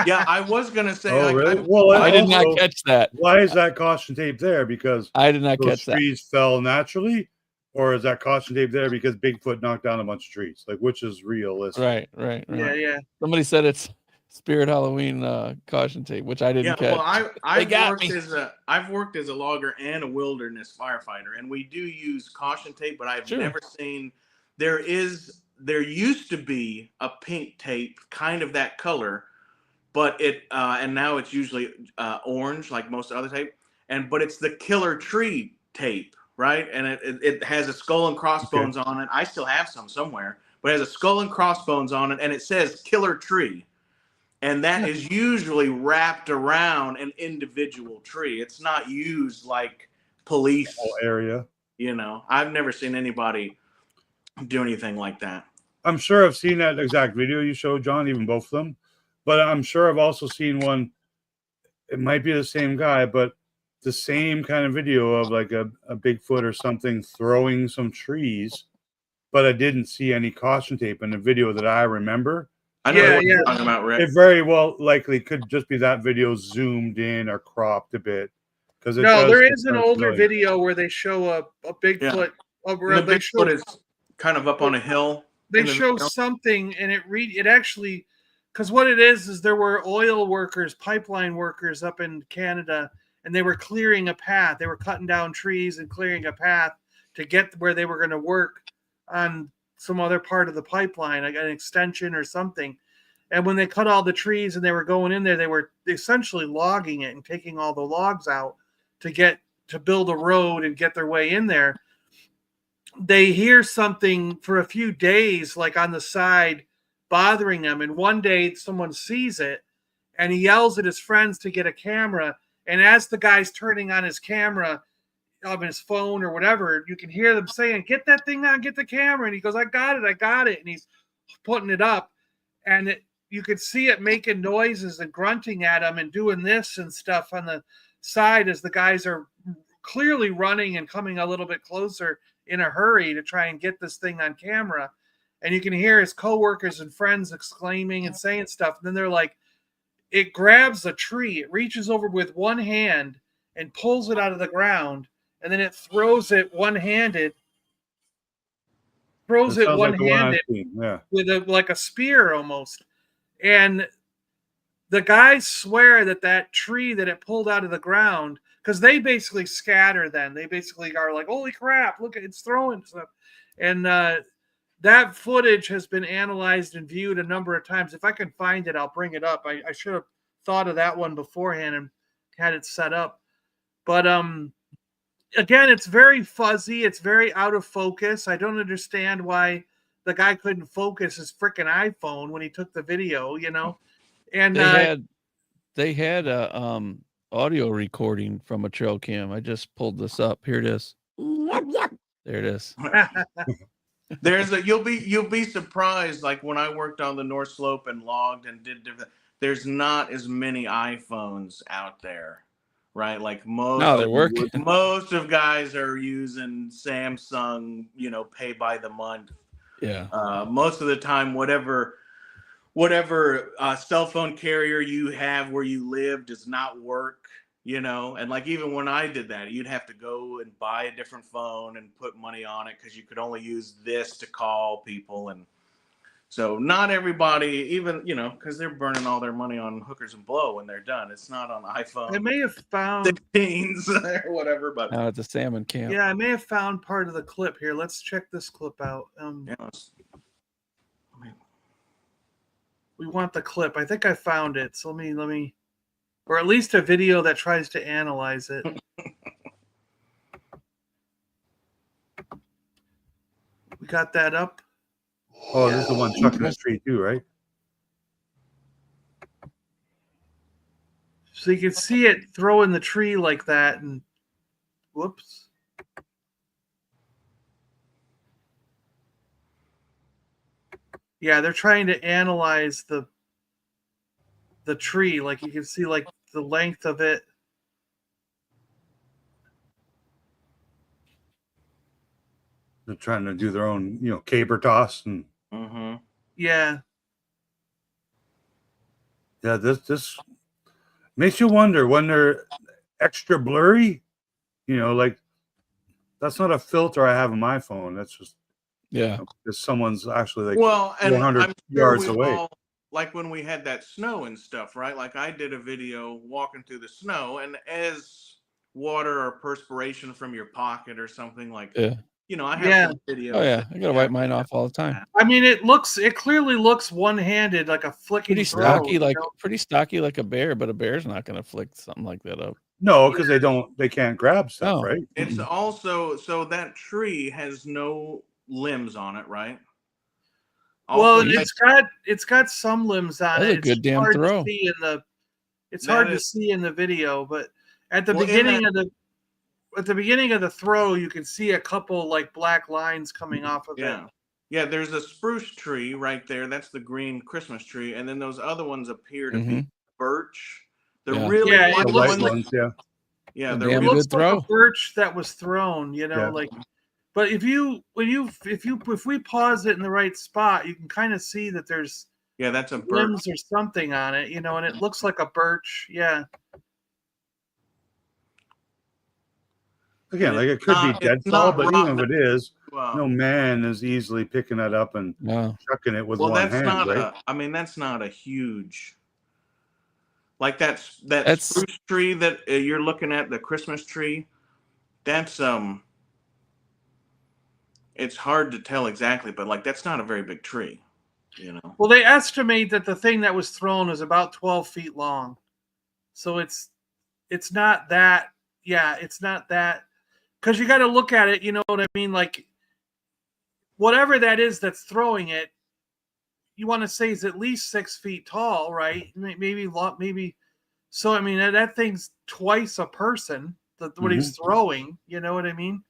Yeah, I was gonna say. Oh, really? Well, I did not catch that. Why is that caution tape there? Because I did not catch that. Trees fell naturally, or is that caution tape there because Bigfoot knocked down a bunch of trees? Like, which is realistic? Right. Yeah. Somebody said it's Spirit Halloween caution tape, which I didn't catch. Well, I've worked as a logger and a wilderness firefighter, and we do use caution tape, but I've never seen. There used to be a pink tape, kind of that color, but and now it's usually orange, like most other tape, but it's the killer tree tape, right? And it has a skull and crossbones on it. I still have some somewhere, but it has a skull and crossbones on it, and it says killer tree. And that is usually wrapped around an individual tree. It's not used like police area. I've never seen anybody do anything like that. I'm sure I've seen that exact video you showed, John, even both of them. But I'm sure I've also seen one. It might be the same guy, but the same kind of video of like a Bigfoot or something throwing some trees. But I didn't see any caution tape in the video that I remember. I know what you're talking about, Rick. It very well likely could just be that video zoomed in or cropped a bit. There is an older video where they show a Bigfoot. The Bigfoot is kind of up on a hill. They show something, and it actually, because what it is there were oil workers, pipeline workers up in Canada, and they were clearing a path. They were cutting down trees and clearing a path to get where they were going to work on some other part of the pipeline, like an extension or something. And when they cut all the trees and they were going in there, they were essentially logging it and taking all the logs out to build a road and get their way in there. They hear something for a few days, like on the side, bothering them. And one day someone sees it and he yells at his friends to get a camera. And as the guy's turning on his camera, on his phone or whatever, you can hear them saying, "Get that thing on, get the camera." And he goes, I got it. And he's putting it up. and you could see it making noises and grunting at him and doing this and stuff on the side as the guys are clearly running and coming a little bit closer in a hurry to try and get this thing on camera. And you can hear his coworkers and friends exclaiming and saying stuff. And then they're like, it grabs a tree, it reaches over with one hand and pulls it out of the ground, and then it throws it one-handed. Throws it one-handed with like a spear almost. And the guys swear that tree that it pulled out of the ground, because they basically scatter then. They basically are like, holy crap, look, it's throwing stuff. And that footage has been analyzed and viewed a number of times. If I can find it, I'll bring it up. I should have thought of that one beforehand and had it set up. But again, it's very fuzzy. It's very out of focus. I don't understand why the guy couldn't focus his freaking iPhone when he took the video, you know. And they had a audio recording from a trail cam. I just pulled this up. Here it is. There it is. You'll be surprised. Like when I worked on the North Slope and logged and did different, there's not as many iPhones out there, right? Like most of guys are using Samsung, pay by the month. Yeah. Most of the time, whatever cell phone carrier you have where you live does not work. And like even when I did that, you'd have to go and buy a different phone and put money on it because you could only use this to call people. And so not everybody, even, because they're burning all their money on hookers and blow when they're done. It's not on iPhone. I may have found 16s or whatever, but now it's a salmon camp. Yeah, I may have found part of the clip here. Let's check this clip out. We want the clip. I think I found it. So let me or at least a video that tries to analyze it. We got that up. Oh, this is the one chucking the tree too, right? So you can see it throwing the tree like that, and whoops. Yeah, they're trying to analyze the tree. Like you can see like the length of it. They're trying to do their own, caber toss and Yeah. Yeah, this makes you wonder when they're extra blurry, like that's not a filter I have on my phone. That's just because someone's actually like 400 yards away. Like when we had that snow and stuff, right? Like I did a video walking through the snow, and as water or perspiration from your pocket or something like, I have some videos. Oh yeah, I gotta wipe mine off all the time. I mean, it clearly looks one-handed, like a flicking. Pretty stocky, pretty stocky, like a bear, but a bear's not gonna flick something like that up. No, because they can't grab stuff, right? It's also so that tree has no limbs on it, right? Well, it's got some limbs on it. That's a good damn throw. It's hard to see in the video, but at the beginning of the throw, you can see a couple like black lines coming off of it. Yeah, there's a spruce tree right there. That's the green Christmas tree, and then those other ones appear to be birch. They're really it looks like ones, they're it looks like a birch that was thrown. like. But if we pause it in the right spot, you can kind of see that there's that's a birch. Limbs or something on it, and it looks like a birch. Yeah. Again, like it could be deadfall, but even if it is, no man is easily picking that up and chucking it with one hand. Right? That's not a huge. Like that spruce tree that you're looking at, the Christmas tree. That's it's hard to tell exactly, but like that's not a very big tree, Well, they estimate that the thing that was thrown is about 12 feet long, so it's not that. Yeah, it's not that, because you got to look at it. You know what I mean? Like whatever that is that's throwing it, you want to say is at least 6 feet tall, right? Maybe. So I mean that thing's twice a person. What he's throwing. You know what I mean?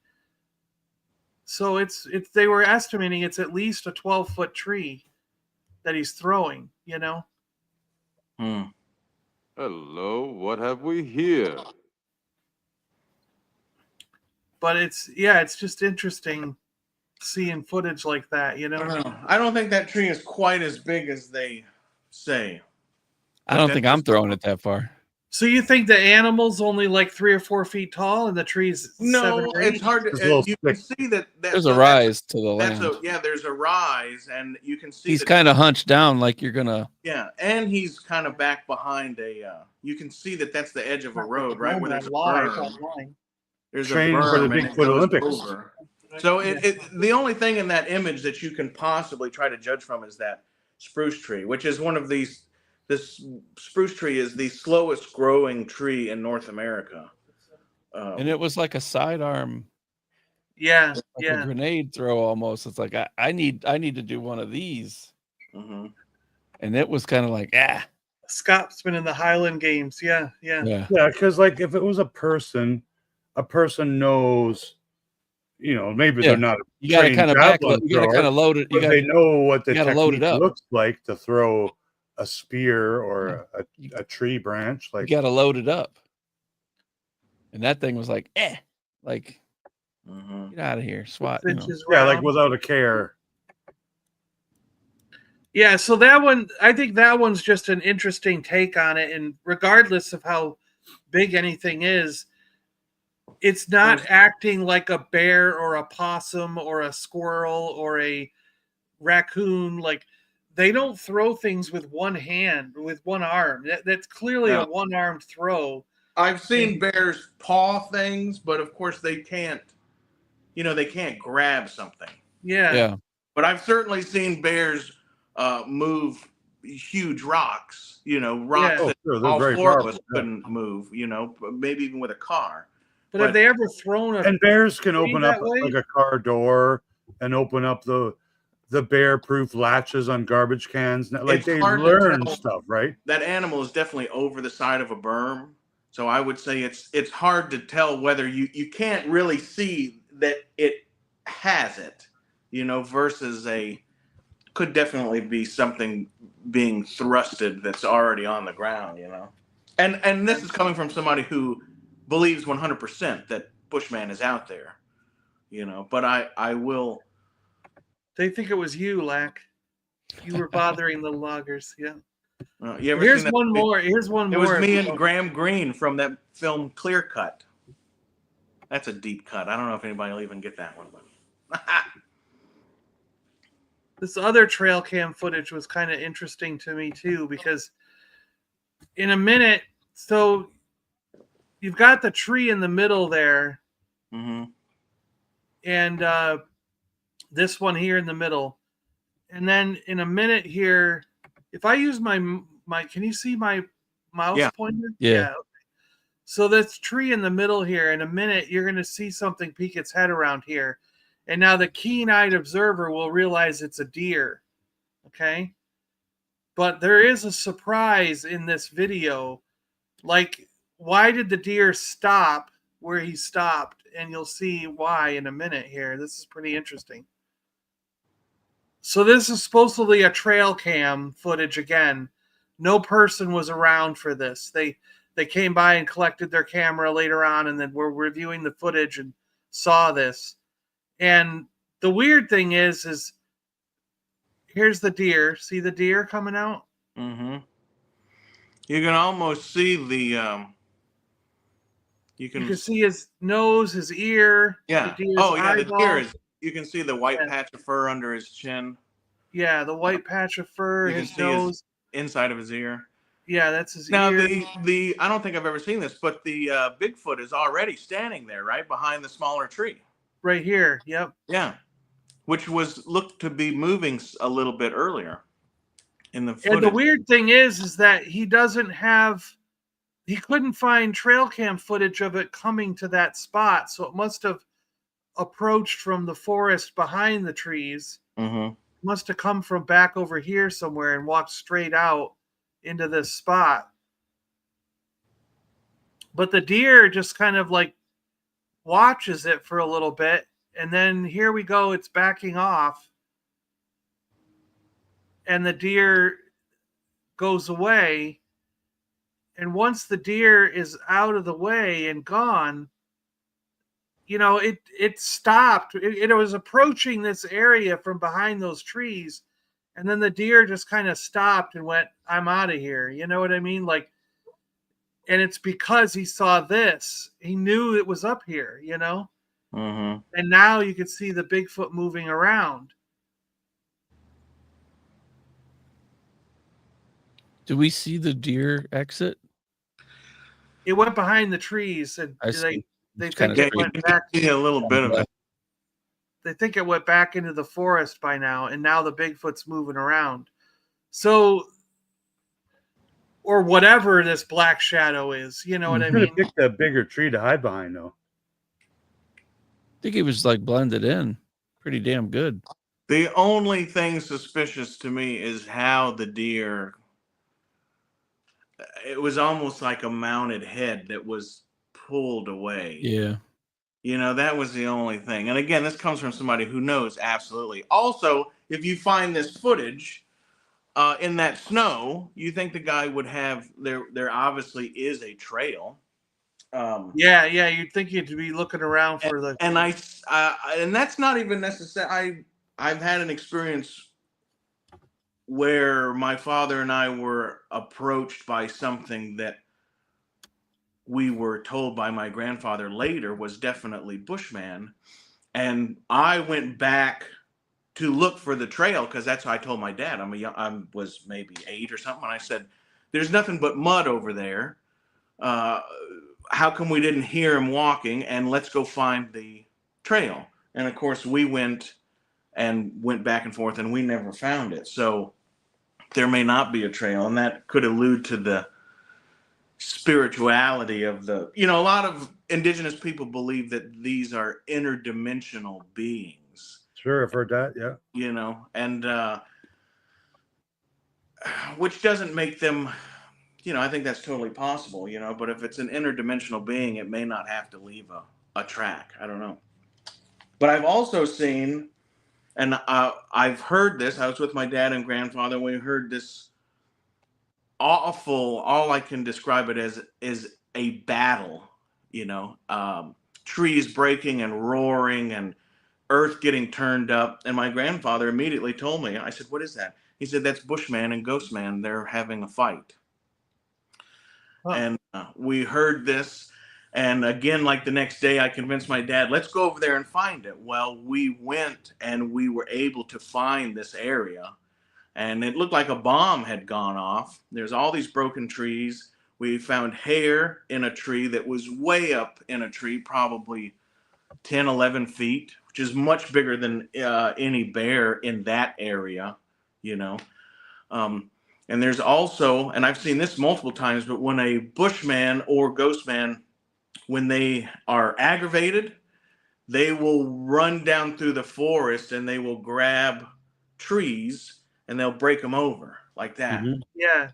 So it's they were estimating it's at least a 12-foot tree. that he's throwing, you know. Hmm. Hello, what have we here? But it's just interesting seeing footage like that, you I know. don't know. I don't think that tree is quite as big as they say. I don't think I'm throwing it that far. So you think the animal's only like 3 or 4 feet tall and the tree's 7 No, or 8? it's hard It's a to. little You can thick. see that. There's a rise to the That's land. there's a rise, and you can see He's that kind of hunched down like you're gonna. Yeah, and he's kind of back behind a. You can see that that's the edge of a road, right, where there's a berm. There's a Training for the berm and it Bigfoot goes Olympics. over. So the only thing in that image that you can possibly try to judge from is that spruce tree, which is one of these. This spruce tree is the slowest growing tree in North America. And it was like a sidearm, Yeah, like a grenade throw almost. It's like I need to do one of these. Mm-hmm. And it was kind of like Scott's been in the Highland Games. Yeah. Yeah, because like if it was a person knows, you know, maybe they're not. You got to kind of you got to kind of load it. But they know what the technique looks like to throw a spear or a tree branch. Like you got to load it up. And that thing was like, like get out of here, SWAT. You know? Yeah, like without a care. Yeah, so that one, I think that one's just an interesting take on it. And regardless of how big anything is, it's not acting like a bear or a possum or a squirrel or a raccoon. Like, they don't throw things with one hand, with one arm. That's clearly a one-armed throw. I've seen bears paw things, but of course they can't, they can't grab something. Yeah. But I've certainly seen bears move huge rocks, rocks that all four of us couldn't move, maybe even with a car. But have they ever thrown a... And bears can open up like a car door and open up the bear-proof latches on garbage cans. Like they learn stuff, right? That animal is definitely over the side of a berm. So I would say it's hard to tell whether you can't really see that it has it, versus could definitely be something being thrusted that's already on the ground, And this is coming from somebody who believes 100% that Bushman is out there, but I will. They think it was you, Lack. You were bothering the loggers, yeah. Here's one more. Here's one more. It was me and Graham Greene from that film Clear Cut. That's a deep cut. I don't know if anybody will even get that one. But this other trail cam footage was kind of interesting to me too, because in a minute, so you've got the tree in the middle there, and this one here in the middle, and then in a minute here, if I use my can you see my mouse pointer? Yeah. So this tree in the middle here, in a minute, you're going to see something peek its head around here. And now the keen-eyed observer will realize it's a deer, okay? But there is a surprise in this video. Like, why did the deer stop where he stopped? And you'll see why in a minute here. This is pretty interesting. So this is supposedly a trail cam footage again. No person was around for this. They came by and collected their camera later on, and then were reviewing the footage and saw this. And the weird thing is here's the deer. See the deer coming out? Mm-hmm. You can almost see the. You can see his nose, his ear. Yeah. The deer is. You can see the white patch of fur under his chin. Yeah, the white patch of fur. You his can see nose, his inside of his ear. Yeah, that's his now, ear. the I don't think I've ever seen this, but the Bigfoot is already standing there, right behind the smaller tree. Right here. Yep. Yeah, which looked to be moving a little bit earlier in the footage. And the weird thing is that he couldn't find trail cam footage of it coming to that spot, so it must have approached from the forest behind the trees. Mm-hmm. Must have come from back over here somewhere and walked straight out into this spot. But the deer just kind of like watches it for a little bit, and then here we go, it's backing off. and the deer goes away. And once the deer is out of the way and gone, it stopped. It was approaching this area from behind those trees, and then the deer just kind of stopped and went, "I'm out of here." You know what I mean? Like, and it's because he saw this. He knew it was up here, Mm-hmm. And now you could see the Bigfoot moving around. Do we see the deer exit? It went behind the trees, and I see. they It's think kinda it went You back. can see a little bit of it. They think it went back into the forest by now, and now the Bigfoot's moving around. So, or whatever this black shadow is, you know what I Should have mean? picked a bigger tree to hide behind, though. I think he was like blended in pretty damn good. The only thing suspicious to me is how the deer. It was almost like a mounted head that was pulled away. Yeah. That was the only thing. And again, this comes from somebody who knows absolutely. Also, if you find this footage in that snow, you think the guy would have there obviously is a trail. Yeah, you'd think you'd be looking around for the. And and that's not even necessary. I've had an experience where my father and I were approached by something that we were told by my grandfather later was definitely Bushman. And I went back to look for the trail because that's how I told my dad. I was maybe 8 or something. And I said, "There's nothing but mud over there. How come we didn't hear him walking? And let's go find the trail." And of course, we went back and forth, and we never found it. So there may not be a trail, and that could allude to the spirituality of a lot of indigenous people believe that these are interdimensional beings. Sure, I've heard that. Yeah. And which doesn't make them, I think that's totally possible, but if it's an interdimensional being, it may not have to leave a track. I don't know. But I've also seen, and I've heard this, I was with my dad and grandfather, we heard this awful, all I can describe it as is a battle, trees breaking and roaring and earth getting turned up. And my grandfather immediately told me, I said, "What is that?" He said, "That's Bushman and Ghostman. They're having a fight." Huh. And we heard this. And again, like the next day, I convinced my dad, "Let's go over there and find it." Well, we went and we were able to find this area. And it looked like a bomb had gone off. There's all these broken trees. We found hair in a tree that was way up in a tree, probably 10, 11 feet, which is much bigger than any bear in that area, And there's also, and I've seen this multiple times, but when a Bushman or Ghostman, when they are aggravated, they will run down through the forest and they will grab trees and they'll break them over like that. Mhm. Yeah.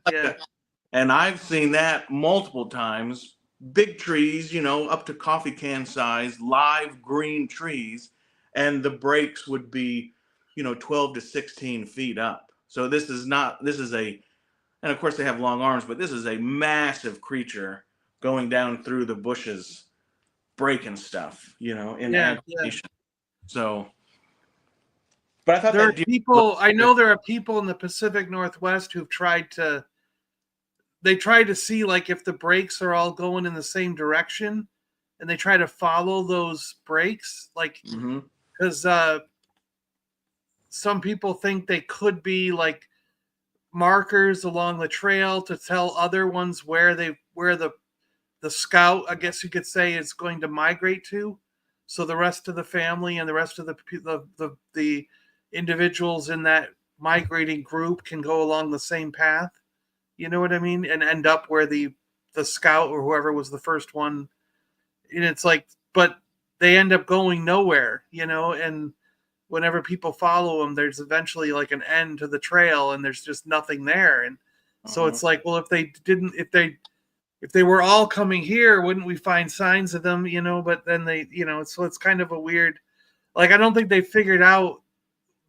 And I've seen that multiple times. Big trees, up to coffee can size, live green trees, and the breaks would be, 12 to 16 feet up. So this is and of course they have long arms, but this is a massive creature going down through the bushes, breaking stuff, in aggravation. So, but I thought There are that people. I know there are people in the Pacific Northwest who've tried to. They try to see like if the breaks are all going in the same direction, and they try to follow those breaks, like because some people think they could be like markers along the trail to tell other ones where the scout, I guess you could say, is going to migrate to, so the rest of the family and the rest of the individuals in that migrating group can go along the same path. You know what I mean? And end up where the scout or whoever was the first one. And it's like, but they end up going nowhere, and whenever people follow them, there's eventually like an end to the trail and there's just nothing there. And so it's like, well, if they were all coming here, wouldn't we find signs of them, but then they, so it's kind of a weird, like, I don't think they figured out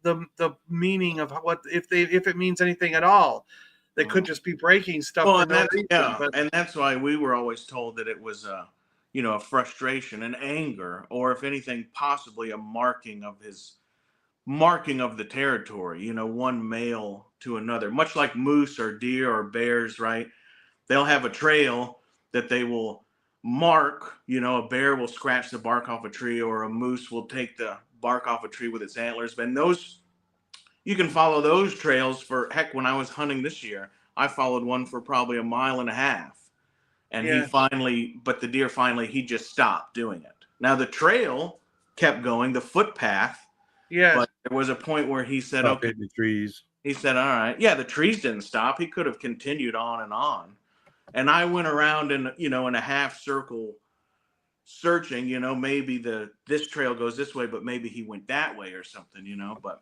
the meaning of what if it means anything at all. They could just be breaking stuff Well, for and no that's reason. But and that's why we were always told that it was a frustration and anger, or if anything, possibly a marking of the territory. One male to another, much like moose or deer or bears, right? They'll have a trail that they will mark. A bear will scratch the bark off a tree, or a moose will take the bark off a tree with its antlers. And those, you can follow those trails for, heck, when I was hunting this year, I followed one for probably a mile and a half. And Yeah. but the deer finally, he just stopped doing it. Now the trail kept going, the footpath, yeah, but there was a point where he said, Stop okay, hitting the trees. he said, all right. Yeah, the trees didn't stop. He could have continued on and on. And I went around in a half circle searching, maybe this trail goes this way, but maybe he went that way or something, but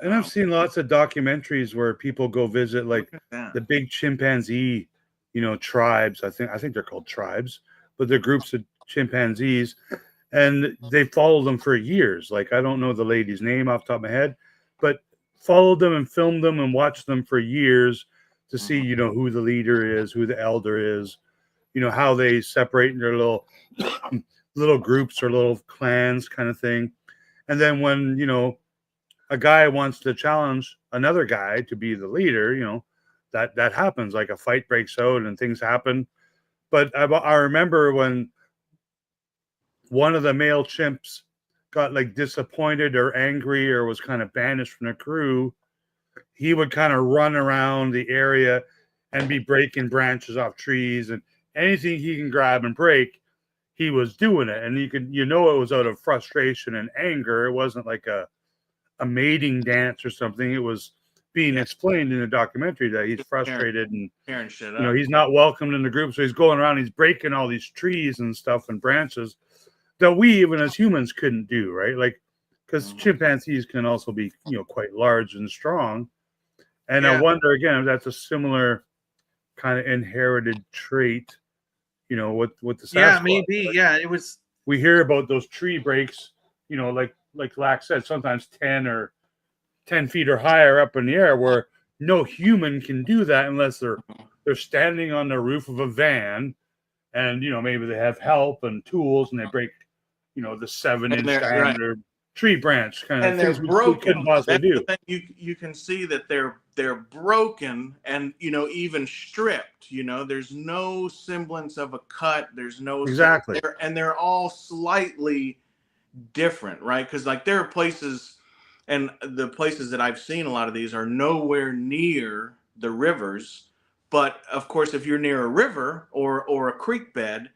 And I've seen lots of documentaries where people go visit like yeah. the big chimpanzee, tribes. I think they're called tribes, but they're groups of chimpanzees, and they followed them for years. Like, I don't know the lady's name off the top of my head, but followed them and filmed them and watched them for years to see, who the leader is, who the elder is, how they separate in their little little groups or little clans kind of thing. And then when, a guy wants to challenge another guy to be the leader, that happens. Like, a fight breaks out and things happen. But I remember when one of the male chimps got like disappointed or angry or was kind of banished from the crew, he would kind of run around the area and be breaking branches off trees, and anything he can grab and break, he was doing it. And it was out of frustration and anger. It wasn't like a mating dance or something. It was being explained in the documentary that he's frustrated and tearing shit up. He's not welcomed in the group, so he's going around, he's breaking all these trees and stuff and branches that we even as humans couldn't do, right? Like, because chimpanzees can also be quite large and strong. And I wonder again if that's a similar kind of inherited trait, with the Sasquatch. Yeah, maybe. Like, yeah, it was. we hear about those tree breaks, like Lax said, sometimes 10 feet or higher up in the air, where no human can do that unless they're standing on the roof of a van, and maybe they have help and tools, and they break the 7-inch diameter tree branch kind of and things they're we broken. couldn't possibly do. You can see that they're broken and even stripped. There's no semblance of a cut. There's no Exactly. and they're all slightly different, right? Because like there are places, and the places that I've seen a lot of these are nowhere near the rivers. But of course, if you're near a river or a creek bed,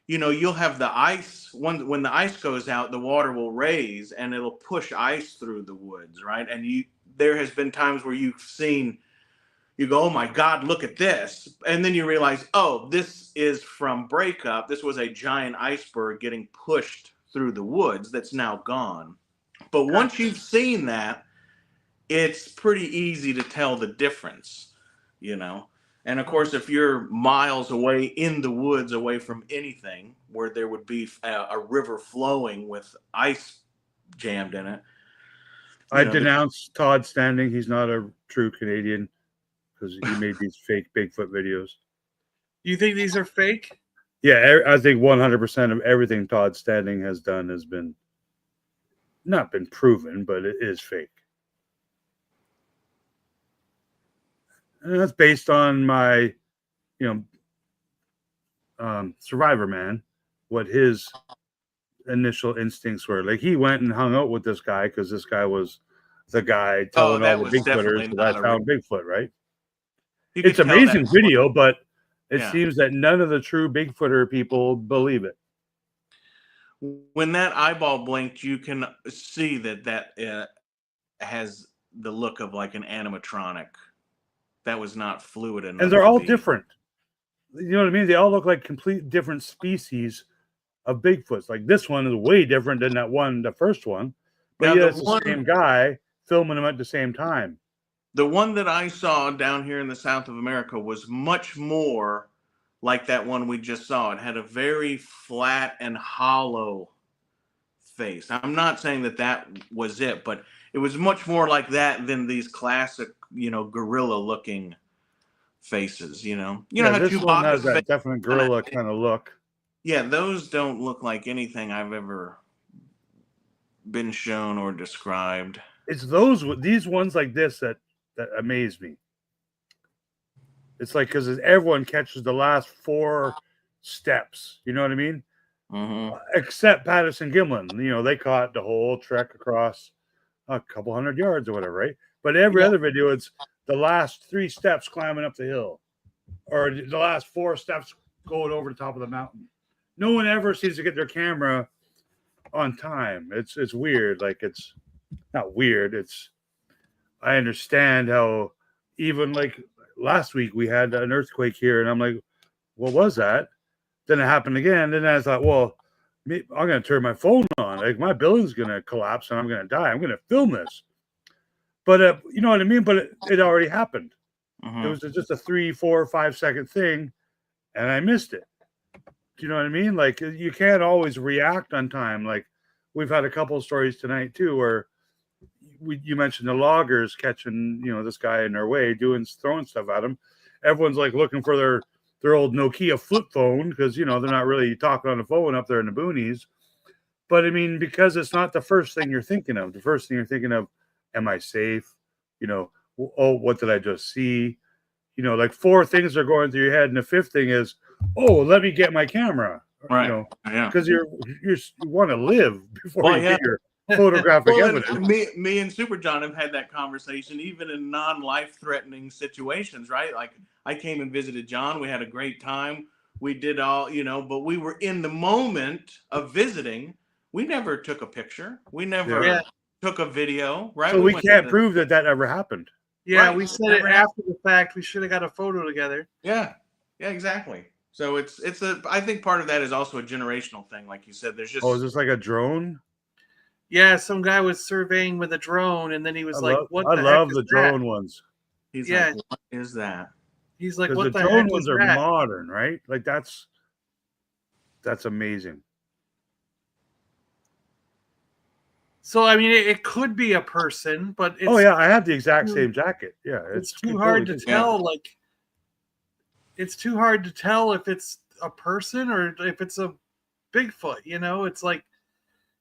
you'll have the ice. When the ice goes out, the water will raise and it'll push ice through the woods, right? And there has been times where you go, oh my God, look at this. And then you realize, oh, this is from breakup. This was a giant iceberg getting pushed through the woods that's now gone. But once you've seen that, it's pretty easy to tell the difference, And of course, if you're miles away in the woods, away from anything where there would be a river flowing with ice jammed in it. I denounce Todd Standing. He's not a true Canadian because he made these fake Bigfoot videos. You think these are fake? Yeah, I think 100% of everything Todd Standing has done has not been proven, but it is fake. And that's based on my, Survivor Man, what his initial instincts were. Like, he went and hung out with this guy because this guy was the guy telling all the Bigfooters that I found Bigfoot, right? It's an amazing video, but it seems that none of the true Bigfooter people believe it. When that eyeball blinked, you can see that has the look of like an animatronic. That was not fluid enough. And they're all different. You know what I mean? They all look like complete different species of Bigfoots. Like, this one is way different than the first one. But yeah, it's the same guy filming them at the same time. The one that I saw down here in the South of America was much more like that one we just saw. It had a very flat and hollow face. I'm not saying that was it, but it was much more like that than these classic, gorilla looking faces. You know Yeah, how this one has Chewbacca's face. that definite gorilla kind of look. Yeah, those don't look like anything I've ever been shown or described. It's these ones like this that amaze me. It's like because everyone catches the last 4 steps. You know what I mean? Mm-hmm. Except Patterson Gimlin. They caught the whole trek across a couple hundred yards or whatever, right? But every other video, it's the last 3 steps climbing up the hill, or the last 4 steps going over the top of the mountain. No one ever seems to get their camera on time. It's weird. Like, it's not weird. I understand how even like last week we had an earthquake here, and I'm like, what was that? Then it happened again. Then I thought, well, I'm going to turn my phone on. Like, my building's going to collapse and I'm going to die. I'm going to film this. But you know what I mean? But it already happened. Mm-hmm. It was just a 3, 4, 5 second thing, and I missed it. Do you know what I mean? Like, you can't always react on time. Like, we've had a couple of stories tonight too, where you mentioned the loggers catching, this guy in their way, throwing stuff at him. Everyone's like looking for their old Nokia flip phone because they're not really talking on the phone up there in the boonies. But I mean, because it's not the first thing you're thinking of. The first thing you're thinking of, am I safe? Oh, what did I just see? Like 4 things are going through your head, and the 5th thing is, oh, let me get my camera. Right. Because you want to live before you get your photographic evidence. Me and Super John have had that conversation even in non-life-threatening situations, right? Like, I came and visited John. We had a great time. We did all, but we were in the moment of visiting. We never took a picture. We never took a video, right? So we can't prove that ever happened. Yeah, Right. we said it after the fact. We should have got a photo together. Yeah, exactly. So I think part of that is also a generational thing. Like you said, there's just. Oh, is this like a drone? Yeah, some guy was surveying with a drone, and then he was like, "What the heck is that?" I love the drone ones. He's like, what is that? He's like, "What the the drone heck ones is are that?" modern, right? Like, that's amazing. So I mean, it could be a person, but it's, I have the exact same jacket. Yeah, it's too hard to tell. Like, it's too hard to tell if it's a person or if it's a Bigfoot. It's like,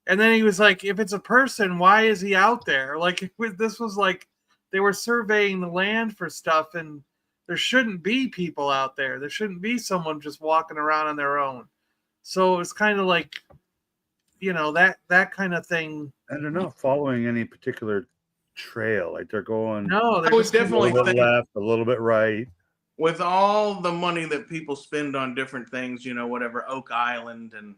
and then he was like, if it's a person, why is he out there? Like, this was like they were surveying the land for stuff, and there shouldn't be people out there. There shouldn't be someone just walking around on their own. So it's kind of like, that kind of thing. And they're not following any particular trail. Like, they're going they're just definitely a little bit left, a little bit right. With all the money that people spend on different things, whatever, Oak Island and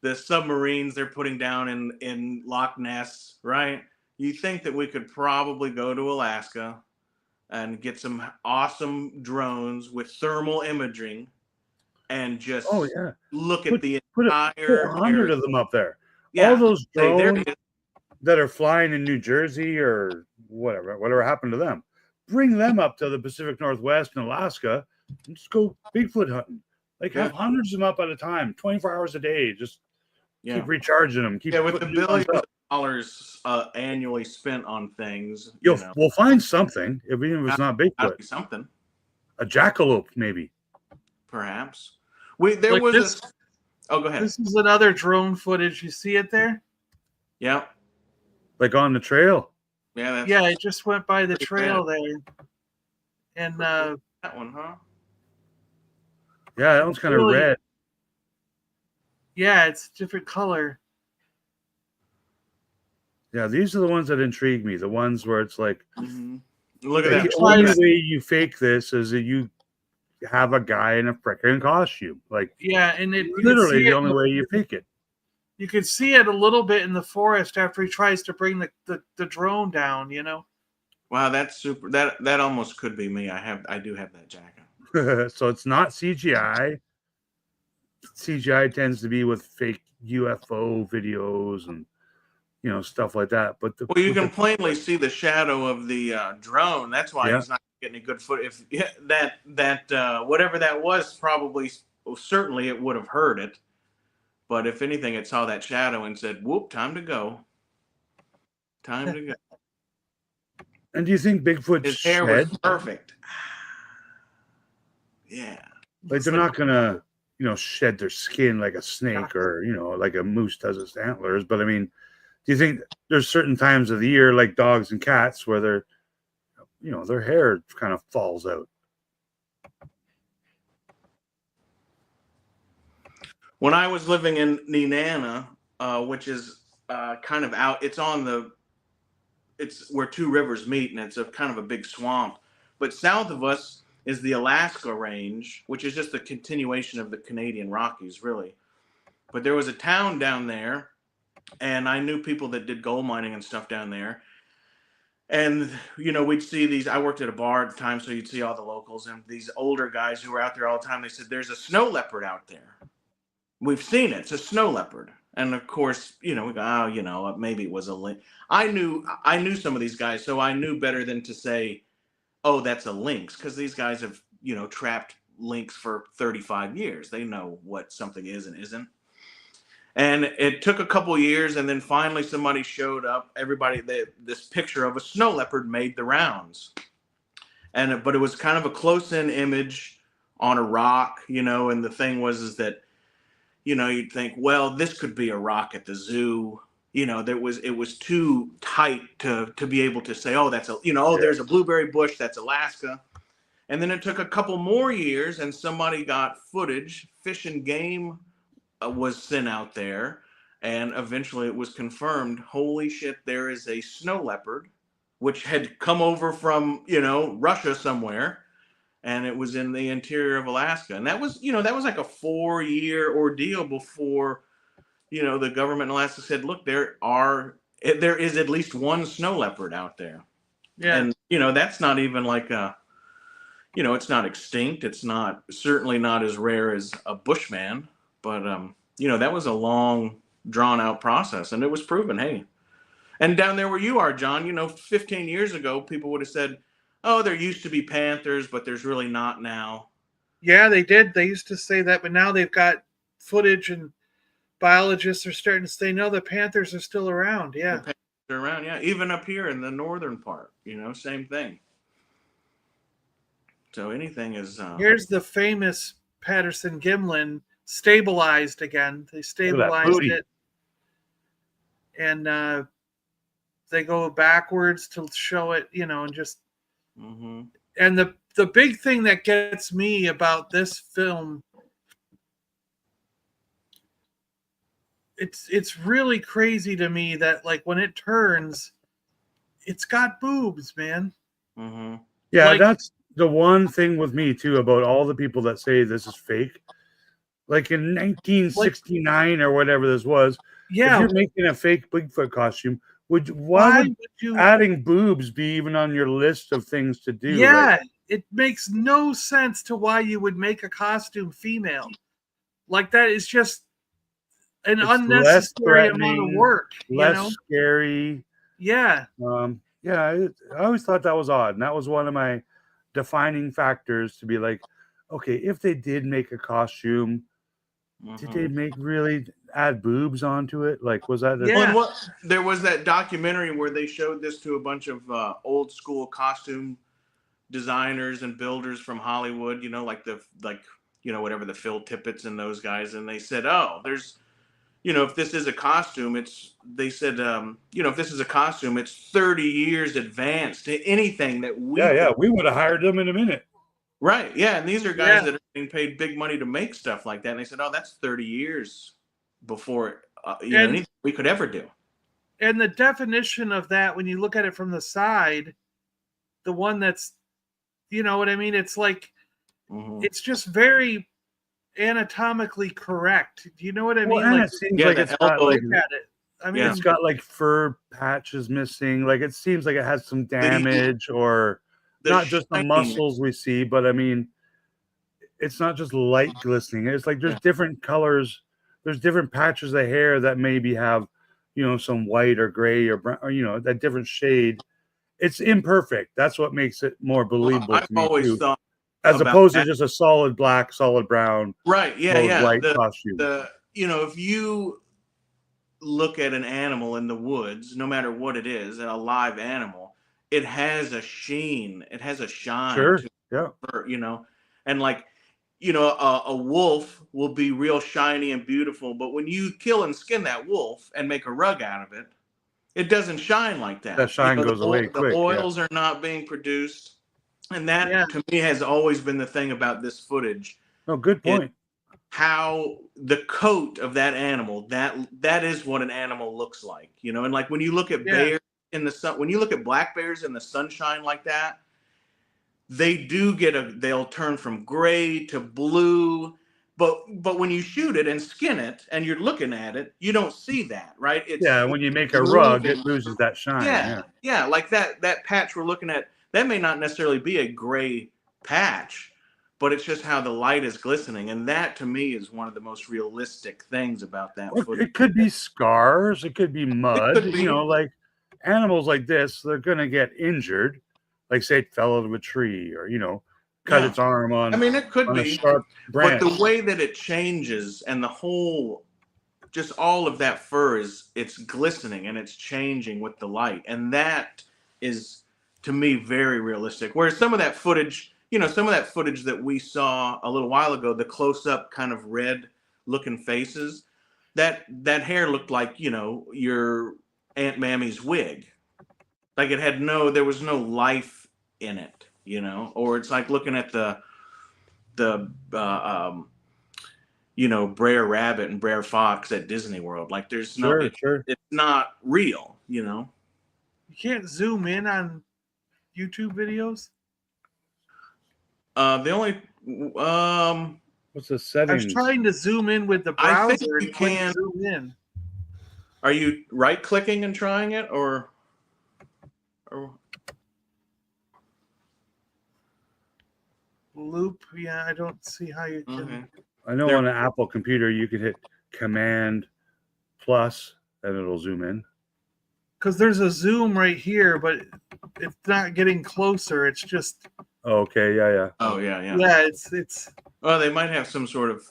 the submarines they're putting down in Loch Ness, right? You think that we could probably go to Alaska and get some awesome drones with thermal imaging and just look at the entire 400 of them up there. Yeah. All those drones that are flying in New Jersey or whatever happened to them, bring them up to the Pacific Northwest and Alaska and just go Bigfoot hunting. Like, have hundreds of them up at a time, 24 hours a day. Just keep recharging them. With the billions of dollars annually spent on things, we'll find something, even if it's not Bigfoot. Something. A jackalope, maybe. Perhaps. There was this. Oh, go ahead. This is another drone footage. You see it there? Yeah. Like on the trail. Yeah. It just went by the trail there. And that one, huh? Yeah, that one's kind of red. Yeah, it's a different color. Yeah, these are the ones that intrigue me. The ones where it's like, look at that. The only way you fake this is that you have a guy in a freaking costume. Like, and it literally the only way you fake it. You could see it a little bit in the forest after he tries to bring the drone down. Wow, that's super. That almost could be me. I do have that jacket. So it's not CGI. CGI tends to be with fake UFO videos and stuff like that. But you can plainly see the shadow of the drone. That's why he's not getting a good foot. If that whatever that was, certainly it would have heard it. But if anything, it saw that shadow and said, "Whoop, time to go." Time to go. And do you think Bigfoot His hair was shed? perfect. Yeah. Like they're not gonna, shed their skin like a snake or like a moose does its antlers. But I mean, do you think there's certain times of the year, like dogs and cats, where their hair kind of falls out? When I was living in Nenana, which is kind of out, it's where two rivers meet, and it's a kind of a big swamp. But south of us is the Alaska Range, which is just a continuation of the Canadian Rockies, really. But there was a town down there, and I knew people that did gold mining and stuff down there. And, we'd see these. I worked at a bar at the time, so you'd see all the locals, and these older guys who were out there all the time, they said, there's a snow leopard out there. We've seen it. It's a snow leopard. And of course, we go, oh, maybe it was a lynx. I knew some of these guys, so I knew better than to say, oh, that's a lynx, because these guys have, trapped lynx for 35 years. They know what something is and isn't. And it took a couple years, and then finally somebody showed up. This picture of a snow leopard made the rounds. But it was kind of a close-in image on a rock, and the thing was that, you'd think, well, this could be a rock at the zoo. It was too tight to be able to say, oh, that's there's a blueberry bush, that's Alaska. And then it took a couple more years, and somebody got footage. Fish and Game was sent out there, and eventually it was confirmed. Holy shit, there is a snow leopard, which had come over from Russia somewhere. And it was in the interior of Alaska. And that was like a 4-year ordeal before, the government in Alaska said, look, there is at least one snow leopard out there. Yeah. And, that's not even like it's not extinct. It's certainly not as rare as a bushman. But, that was a long, drawn out process. And it was proven, hey. And down there where you are, John, 15 years ago, people would have said, oh, there used to be panthers, but there's really not now. Yeah, they did. They used to say that, but now they've got footage, and biologists are starting to say, no, the panthers are still around. Yeah. The panthers are around, yeah. Even up here in the northern part, same thing. So anything is... Here's the famous Patterson-Gimlin stabilized again. They stabilized it. And they go backwards to show it, and just... Mm-hmm. And the big thing that gets me about this film, it's really crazy to me that, like, when it turns, it's got boobs, man. Mm-hmm. Yeah, that's the one thing with me too about all the people that say this is fake. Like in 1969 or whatever this was, yeah, if you're making a fake Bigfoot costume, why would you adding boobs be even on your list of things to do? Yeah, it makes no sense to why you would make a costume female. Like, that is just an unnecessary amount of work. Less scary. Yeah. I always thought that was odd. And that was one of my defining factors to be like, okay, if they did make a costume, did they really add boobs onto it? Like, was that? There was that documentary where they showed this to a bunch of old school costume designers and builders from Hollywood. Whatever, the Phil Tippett's and those guys, and they said, oh, there's, if this is a costume, if this is a costume, it's 30 years advanced to anything that we. Yeah, we would have hired them in a minute. Right. Yeah. And these are guys that are being paid big money to make stuff like that. And they said, oh, that's 30 years before anything we could ever do. And the definition of that, when you look at it from the side, the one that's, you know what I mean? It's like, it's just very anatomically correct. Do you know what I mean? And it seems like it's got like, it's got like fur patches missing. Like, it seems like it has some damage or... Not just the muscles we see, but I mean, it's not just light glistening. It's like there's different colors. There's different patches of hair that maybe have, some white or gray or brown, or, that different shade. It's imperfect. That's what makes it more believable. I've always thought, as opposed to just a solid black, solid brown, right? Yeah, white costume. If you look at an animal in the woods, no matter what it is, a live animal, it has a sheen, it has a shine Sure. to Yeah. fur, and like, a wolf will be real shiny and beautiful, but when you kill and skin that wolf and make a rug out of it, it doesn't shine like that. That shine goes away The quick. Yeah. oils are not being produced, and that Yeah. to me has always been the thing about this footage. No, good point. How the coat of that animal, that is what an animal looks like, and like when you look at bears in the sun, when you look at black bears in the sunshine like that, they'll turn from gray to blue, but when you shoot it and skin it and you're looking at it, you don't see that, right? When you make a rug, it loses that shine. Yeah, like that patch we're looking at, that may not necessarily be a gray patch, but it's just how the light is glistening, and that to me is one of the most realistic things about that footage. It could be scars, it could be mud. could be. Like animals like this, they're gonna get injured. Like say it fell out of a tree, or cut its arm on. I mean, it could on be a sharp branch. but the way that it changes and the whole, just all of that fur it's glistening and it's changing with the light, and that is to me very realistic. Whereas some of that footage that we saw a little while ago, the close-up kind of red looking faces, that hair looked like your Aunt Mammy's wig. Like there was no life in it, or it's like looking at the Brer Rabbit and Brer Fox at Disney World. Like there's it's not real, You can't zoom in on YouTube videos. The only what's the settings? I was trying to zoom in with the I think browser. you can zoom in. Are you right clicking and trying it, or loop? Yeah, I don't see how you can. Okay. I know on an Apple computer you can hit Command plus and it'll zoom in. Because there's a zoom right here, but it's not getting closer. It's just. Okay, yeah. Oh yeah. Yeah, it's. Well, they might have some sort of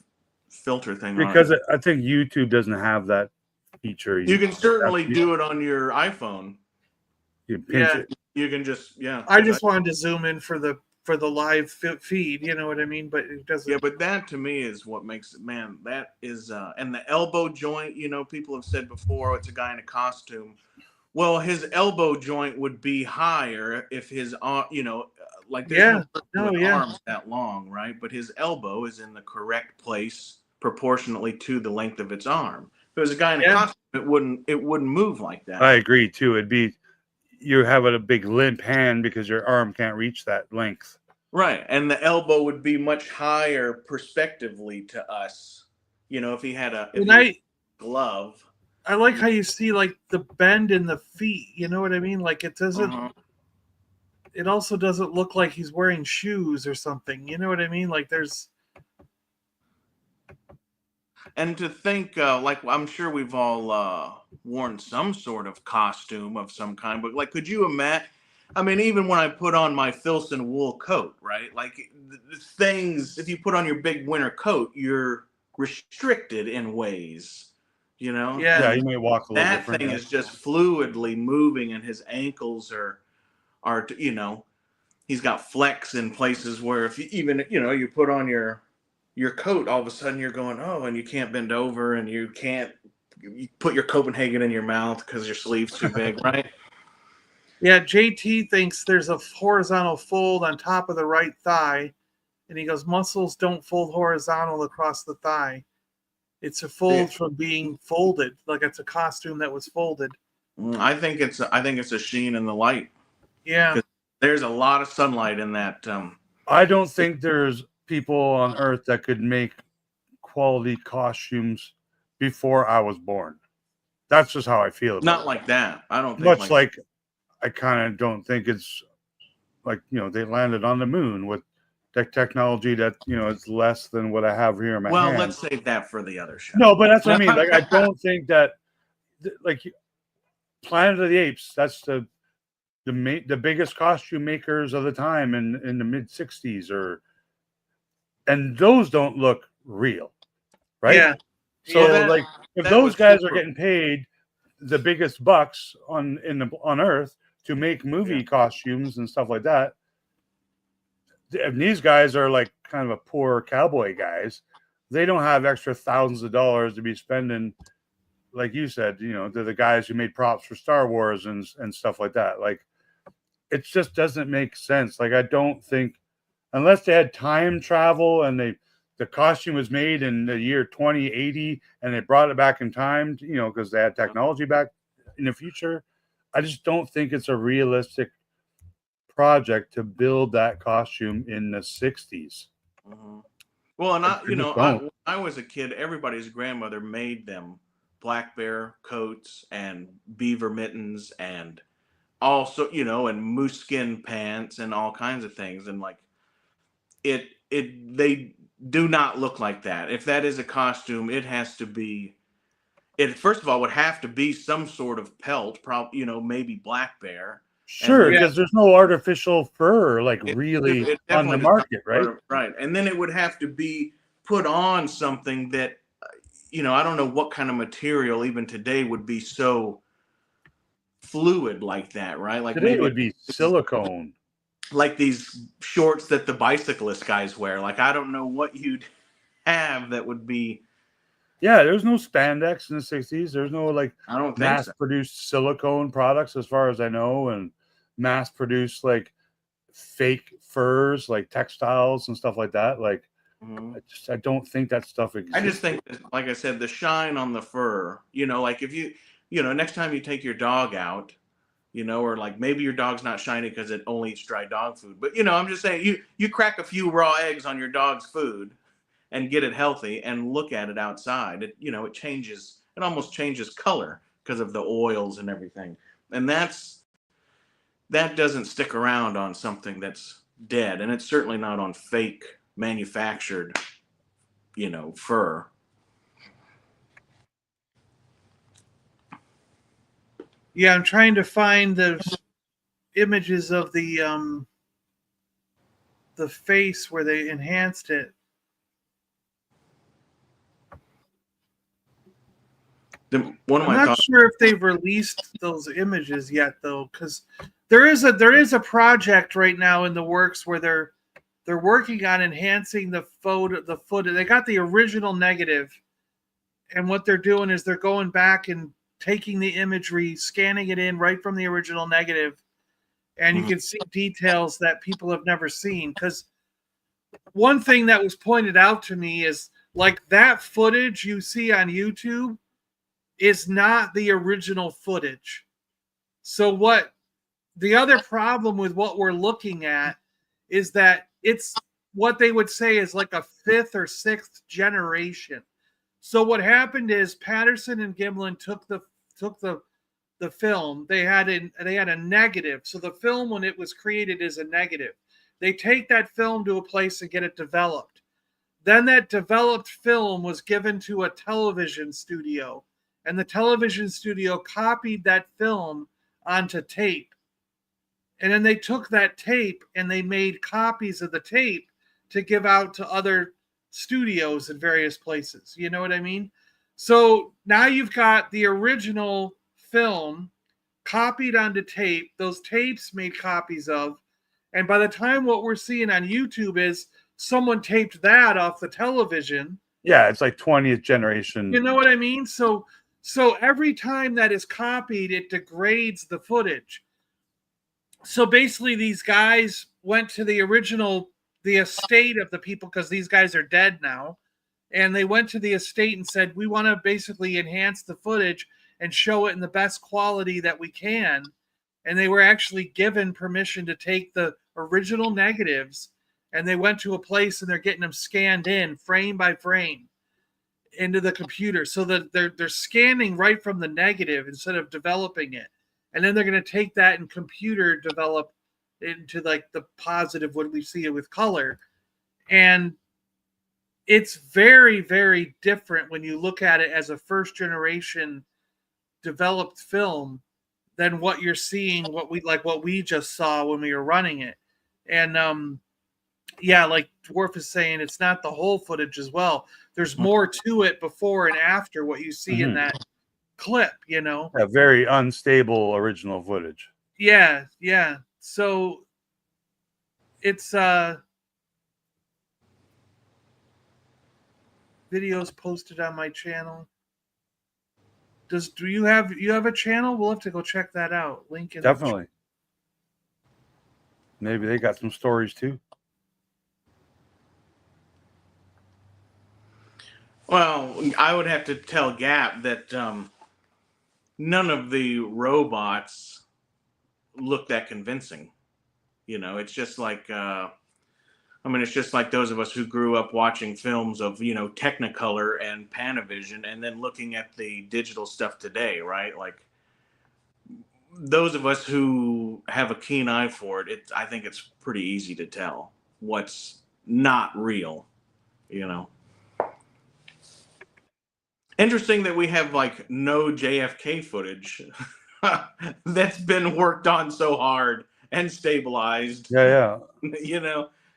filter thing because on it. I think YouTube doesn't have that feature. You can certainly do it on your iPhone. You pinch it. You can just I just wanted to zoom in for the live feed. You know what I mean? But it doesn't. Yeah, but that to me is what makes it. Man, that is and the elbow joint. People have said before, it's a guy in a costume. Well, his elbow joint would be higher if his arm, like there's no arms that long, right? But his elbow is in the correct place proportionately to the length of its arm. If it was a guy in a costume, it wouldn't move like that. I agree too. It'd be you have a big limp hand because your arm can't reach that length. Right, and the elbow would be much higher prospectively to us. If he had a glove. I like how you see like the bend in the feet. You know what I mean? Like it doesn't. It also doesn't look like he's wearing shoes or something. You know what I mean? Like there's. And to think, like I'm sure we've all worn some sort of costume of some kind, but like, could you imagine? I mean, even when I put on my Filson wool coat, right? Like the things, if you put on your big winter coat, you're restricted in ways. Yeah, you may walk a little that different. Thing is just fluidly moving, and his ankles are he's got flex in places where if you even you put on your coat, all of a sudden you're going, and you can't bend over, and you put your Copenhagen in your mouth because your sleeve's too big, right? Yeah, JT thinks there's a horizontal fold on top of the right thigh, and he goes, muscles don't fold horizontal across the thigh. It's a fold from being folded, like it's a costume that was folded. I think it's a sheen in the light. Yeah, there's a lot of sunlight in that. I don't think there's people on Earth that could make quality costumes before I was born. That's just how I feel. Not like that. I don't think much like I kind of don't think it's like they landed on the moon with technology that is less than what I have here in my hand. Well, let's save that for the other show. No, but that's what I mean. Like I don't think that like Planet of the Apes. That's the biggest costume makers of the time in the mid '60s, and those don't look real, right? Yeah. So if those guys are getting paid the biggest bucks on Earth, to make movie costumes and stuff like that. And these guys are like kind of a poor cowboy guys. They don't have extra thousands of dollars to be spending, like you said, you know, they're the guys who made props for Star Wars and stuff like that. Like, it just doesn't make sense. Like, I don't think, unless they had time travel and the costume was made in the year 2080 and they brought it back in time, you know, because they had technology back in the future. I just don't think it's a realistic project to build that costume in the 60s. Mm-hmm. Well, and when I was a kid, everybody's grandmother made them black bear coats and beaver mittens and also, you know, and moose skin pants and all kinds of things. And like they do not look like that. If that is a costume, it has to be, it first of all would have to be some sort of pelt, probably, you know, maybe black bear. Sure, because there's no artificial fur like really it on the market, right? Right. And then it would have to be put on something that, you know, I don't know what kind of material even today would be so fluid like that, right? Like today maybe it would be silicone. Like these shorts that the bicyclist guys wear. Like, I don't know what you'd have that would be. Yeah, there's no spandex in the 60s. There's no like I don't think mass-produced silicone products as far as I know, and mass-produced like fake furs, like textiles and stuff like that. Like, I don't think that stuff exists. I just think, like I said, the shine on the fur, you know, like if you know, next time you take your dog out, you know, or like maybe your dog's not shiny because it only eats dry dog food. But, you know, I'm just saying you crack a few raw eggs on your dog's food and get it healthy and look at it outside. It, you know, it almost changes color because of the oils and everything. And that doesn't stick around on something that's dead. And it's certainly not on fake manufactured, you know, fur. Yeah, I'm trying to find those images of the face where they enhanced it. I'm not sure if they've released those images yet, though, because there is a project right now in the works where they're working on enhancing the photo. They got the original negative, and what they're doing is they're going back and taking the imagery, scanning it in right from the original negative, and you can see details that people have never seen. Because one thing that was pointed out to me is like that footage you see on YouTube is not the original footage. So what the other problem with what we're looking at is that it's what they would say is like a fifth or sixth generation. So what happened is Patterson and Gimlin took the film. They had a negative. So the film, when it was created, is a negative. They take that film to a place and get it developed. Then that developed film was given to a television studio, and the television studio copied that film onto tape. And then they took that tape and they made copies of the tape to give out to other studios in various places. You know what I mean? So now you've got the original film copied onto tape, those tapes made copies of, and by the time what we're seeing on YouTube is someone taped that off the television. Yeah, it's like 20th generation. You know what I mean? So every time that is copied, it degrades the footage. So basically, these guys went to the estate of the people, because these guys are dead now. And they went to the estate and said, we want to basically enhance the footage and show it in the best quality that we can. And they were actually given permission to take the original negatives, and they went to a place and they're getting them scanned in frame by frame into the computer, so that they're scanning right from the negative instead of developing it. And then they're going to take that and computer develop into like the positive when we see it with color. And it's very, very different when you look at it as a first generation developed film than what you're seeing, what we just saw when we were running it. And yeah, like Dwarf is saying, it's not the whole footage as well. There's more to it before and after what you see in that clip, you know. A very unstable original footage. Yeah, yeah. So it's videos posted on my channel. Do you have a channel? We'll have to go check that out. Link in Definitely. Maybe they got some stories too. Well, I would have to tell Gap that none of the robots look that convincing. You know, it's just like it's just like those of us who grew up watching films of, Technicolor and Panavision and then looking at the digital stuff today, right? Like those of us who have a keen eye for it, I think it's pretty easy to tell what's not real, you know. Interesting that we have like no JFK footage that's been worked on so hard and stabilized. Yeah.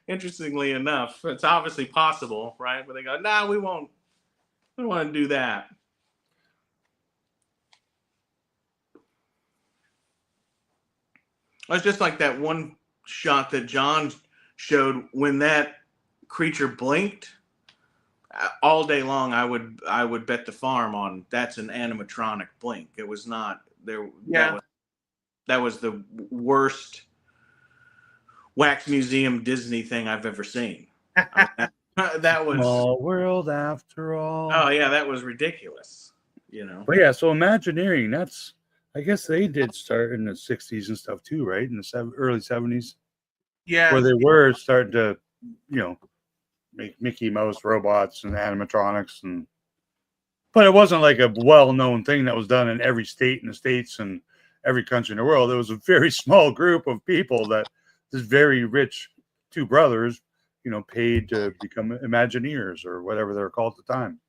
Interestingly enough, it's obviously possible, right? But they go, nah, we won't. We don't want to do that. It's just like that one shot that John showed when that creature blinked. All day long, I would bet the farm on that's an animatronic blink. It was not there. Yeah. That was the worst wax museum Disney thing I've ever seen. That was Small world after all. Oh yeah, that was ridiculous. But yeah, so Imagineering, I guess they did start in the 60s and stuff too, right? In the early 70s. Yeah. Where they were starting to, make Mickey Mouse robots and animatronics, but it wasn't like a well-known thing that was done in every state in the States and every country in the world. It was a very small group of people that this very rich two brothers, paid to become Imagineers or whatever they're called at the time.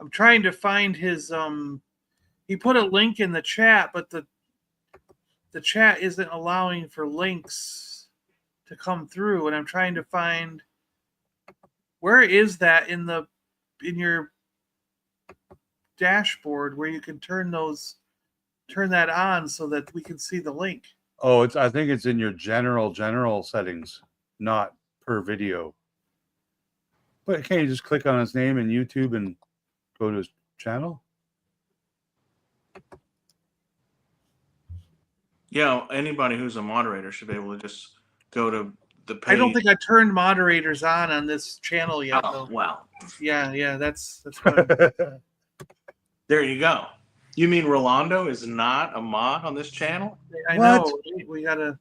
I'm trying to find his he put a link in the chat, but the chat isn't allowing for links to come through, and I'm trying to find where is that in your dashboard where you can turn that on so that we can see the link. Oh, I think it's in your general settings, not per video. But can't you just click on his name in YouTube and go to his channel? Yeah, anybody who's a moderator should be able to just go to the page. I don't think I turned moderators on this channel yet, though. Well. Yeah, that's what There you go. You mean Rolando is not a mod on this channel? I know. We gotta.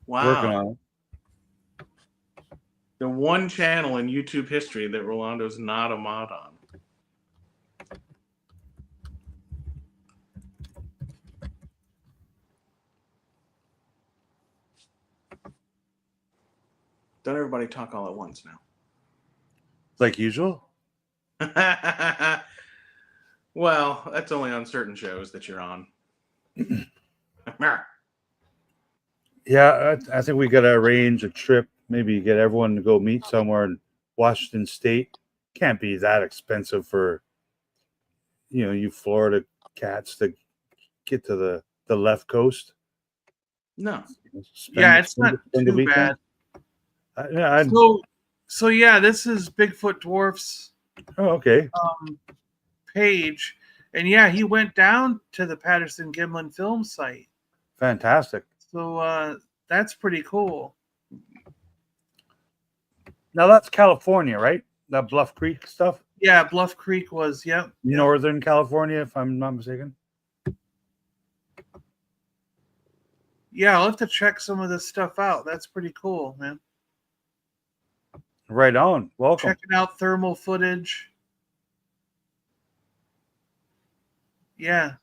Wow. Working on it. The one channel in YouTube history that Rolando's not a mod on. Don't everybody talk all at once now. Like usual? Well, that's only on certain shows that you're on. Yeah, I think we got to arrange a trip. Maybe get everyone to go meet somewhere in Washington State. Can't be that expensive for, you Florida cats to get to the left coast. No. It's not too bad. So yeah, this is Bigfoot Dwarf's okay. Page, and yeah, he went down to the Patterson-Gimlin film site. Fantastic. So that's pretty cool. Now that's California, right? That Bluff Creek stuff? Yeah, Bluff Creek was, yep. Northern California, if I'm not mistaken. Yeah, I'll have to check some of this stuff out. That's pretty cool, man. Right on. Welcome. Checking out thermal footage. Yeah.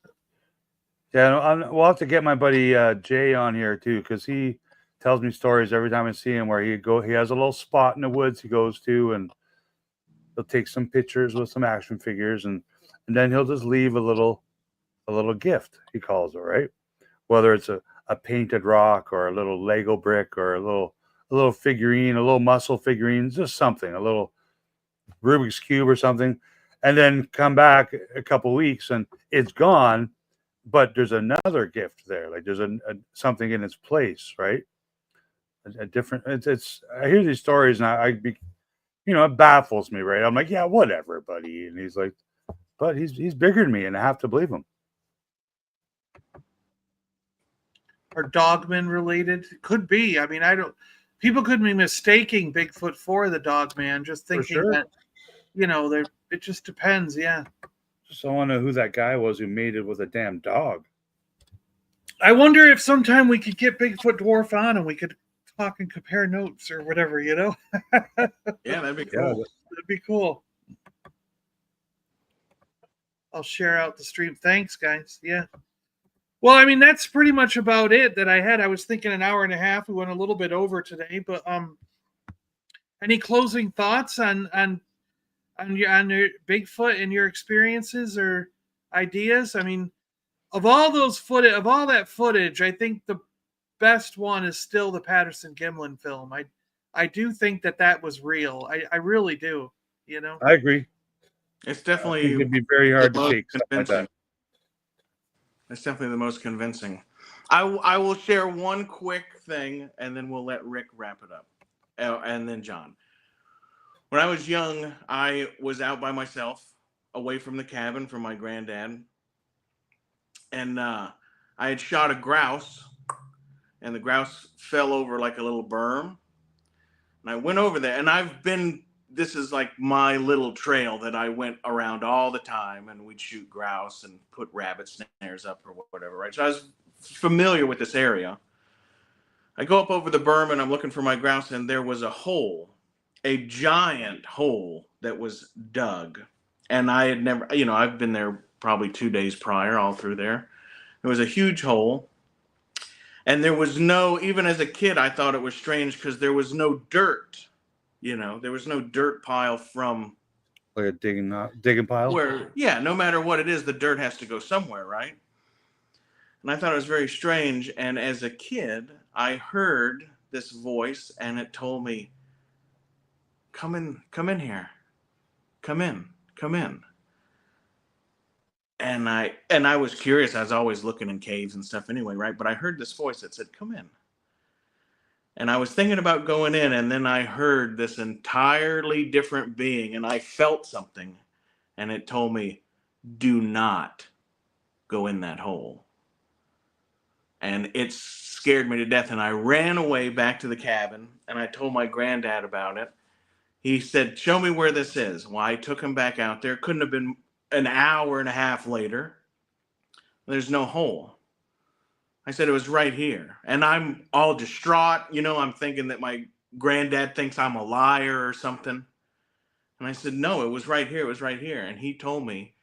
Yeah, we'll have to get my buddy Jay on here too, because he tells me stories every time I see him where he has a little spot in the woods he goes to, and he'll take some pictures with some action figures, and then he'll just leave a little gift, he calls it, right? Whether it's a painted rock or a little Lego brick or a little figurine, a little muscle figurine, just something, a little Rubik's Cube or something, and then come back a couple weeks and it's gone, but there's another gift there. Like there's a something in its place, right? A different. It's. I hear these stories and it baffles me, right? I'm like, yeah, whatever, buddy. And he's like, but he's bigger than me, and I have to believe him. Or Dogman related? Could be. I mean, I don't. People could be mistaking Bigfoot for the Dogman, just thinking sure. that it just depends. Yeah. Just I want to know who that guy was who made it with a damn dog. I wonder if sometime we could get Bigfoot Dwarf on and we could talk and compare notes or whatever. Yeah, that'd be cool. Yeah, That'd be cool. I'll share out the stream. Thanks, guys. Yeah. Well, I mean, that's pretty much about it that I had. I was thinking an hour and a half. We went a little bit over today, but any closing thoughts on your Bigfoot and your experiences or ideas? I mean, of all that footage, I think the best one is still the Patterson Gimlin film. I do think that was real. I really do. I agree. It's I definitely think it'd be very hard the to most shake something like convincing. that. It's definitely the most convincing. I will share one quick thing, and then we'll let Rick wrap it up, and then John. When I was young, I was out by myself, away from the cabin from my granddad, and I had shot a grouse, and the grouse fell over like a little berm, and I went over there, and this is like my little trail that I went around all the time, and we'd shoot grouse and put rabbit snares up or whatever, right? So I was familiar with this area. I go up over the berm and I'm looking for my grouse, and there was a giant hole that was dug. And I had never, I've been there probably 2 days prior, all through there. It was a huge hole. And there was even as a kid, I thought it was strange because there was no dirt. There was no dirt pile from Like a digging pile. no matter what it is, the dirt has to go somewhere, right? And I thought it was very strange. And as a kid, I heard this voice, and it told me, come in here, come in. And I was curious. I was always looking in caves and stuff anyway, right? But I heard this voice that said, come in. And I was thinking about going in, and then I heard this entirely different being, and I felt something, and it told me, do not go in that hole. And it scared me to death, and I ran away back to the cabin, and I told my granddad about it. He said, show me where this is. Well, I took him back out there. Couldn't have been an hour and a half later. There's no hole. I said, it was right here. And I'm all distraught. I'm thinking that my granddad thinks I'm a liar or something. And I said, no, it was right here. It was right here. And he told me,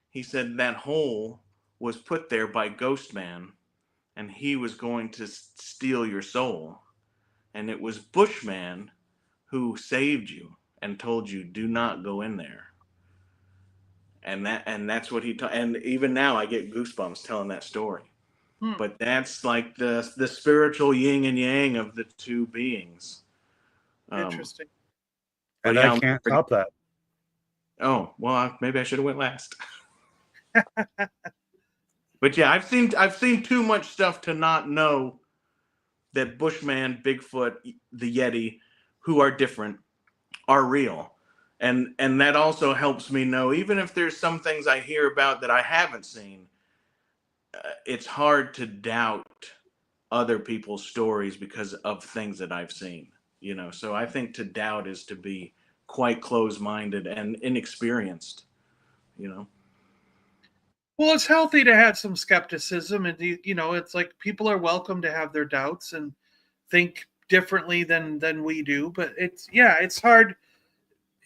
he said that hole was put there by Ghost Man, and he was going to steal your soul. And it was Bushman who saved you and told you, do not go in there. And that's what he told. And even now I get goosebumps telling that story. But that's like the spiritual yin and yang of the two beings. Interesting. And I can't top that. Oh, well, maybe I should have went last. But yeah, I've seen too much stuff to not know that Bushman, Bigfoot, the Yeti, who are different, are real. And that also helps me know, even if there's some things I hear about that I haven't seen, it's hard to doubt other people's stories because of things that I've seen, So I think to doubt is to be quite closed-minded and inexperienced, Well, it's healthy to have some skepticism, and it's like people are welcome to have their doubts and think differently than we do. But it's hard.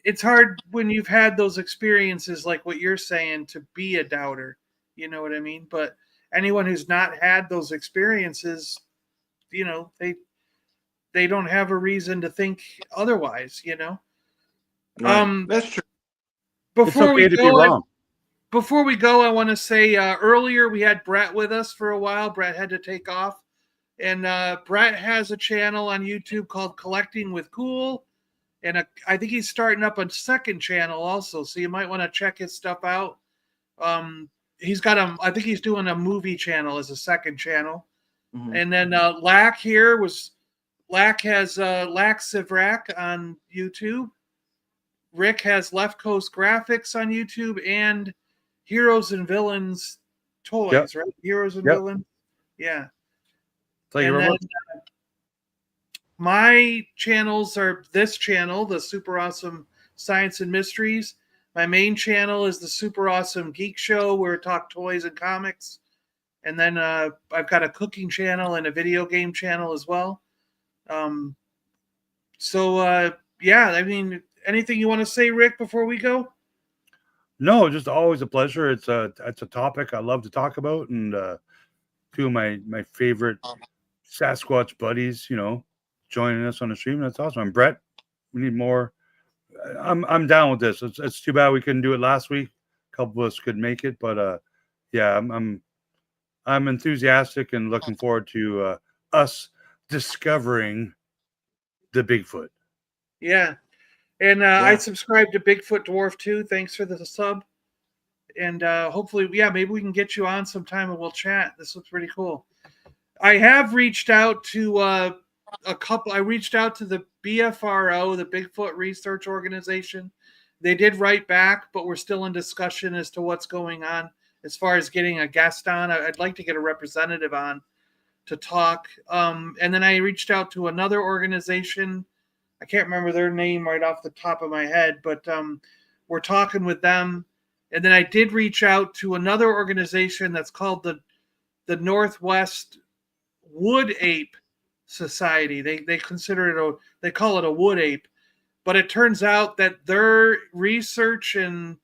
It's hard when you've had those experiences like what you're saying to be a doubter. You know what I mean? But anyone who's not had those experiences, they don't have a reason to think otherwise. Right. That's true. Before it's okay to be wrong. Before we go, I want to say earlier we had Brett with us for a while. Brett had to take off. And Brett has a channel on YouTube called Collecting with Cool. And I think he's starting up a second channel also. So you might want to check his stuff out. he's got I think he's doing a movie channel as a second channel. Mhm. And then Lack has Lack Sivrak on YouTube. Rick has Left Coast Graphics on YouTube and Heroes and Villains Toys, right? Heroes and Villains. Yeah. Thank you And very then much. my channels are this channel, the Super Awesome Science and Mysteries. My main channel is the Super Awesome Geek Show, where we talk toys and comics. And then I've got a cooking channel and a video game channel as well. Yeah, I mean, anything you want to say, Rick, before we go? No, just always a pleasure. It's a topic I love to talk about, and two of my favorite Sasquatch buddies, joining us on the stream. That's awesome. And Brett, we need more. I'm down with this. It's too bad we couldn't do it last week. A couple of us could make it, but yeah, I'm enthusiastic and looking forward to us discovering the Bigfoot. Yeah. And I subscribe to Bigfoot Dwarf too. Thanks for the sub. And hopefully, maybe we can get you on sometime and we'll chat. This looks pretty cool. I have reached out to a couple. I reached out to the BFRO, the Bigfoot Research Organization. They did write back, but we're still in discussion as to what's going on as far as getting a guest on. I'd like to get a representative on to talk. And then I reached out to another organization. I can't remember their name right off the top of my head, but we're talking with them. And then I did reach out to another organization that's called the Northwest Wood Ape Society. They consider it they call it a wood ape, but it turns out that their research and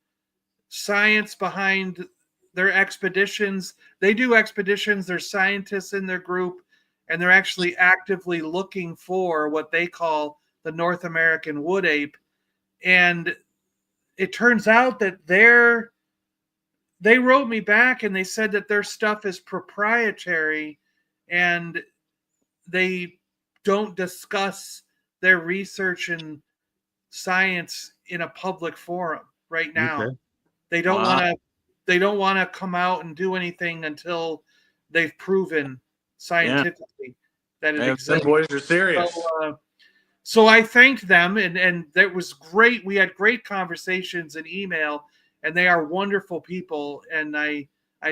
science behind their expeditions, they do expeditions, there's scientists in their group, and they're actually actively looking for what they call the North American wood ape. And it turns out that they wrote me back and they said that their stuff is proprietary and they don't discuss their research and science in a public forum right now. Okay. They don't want to come out and do anything until they've proven scientifically that it exists. Them boys are serious. So I thanked them, and that was great. We had great conversations in email, and they are wonderful people. And I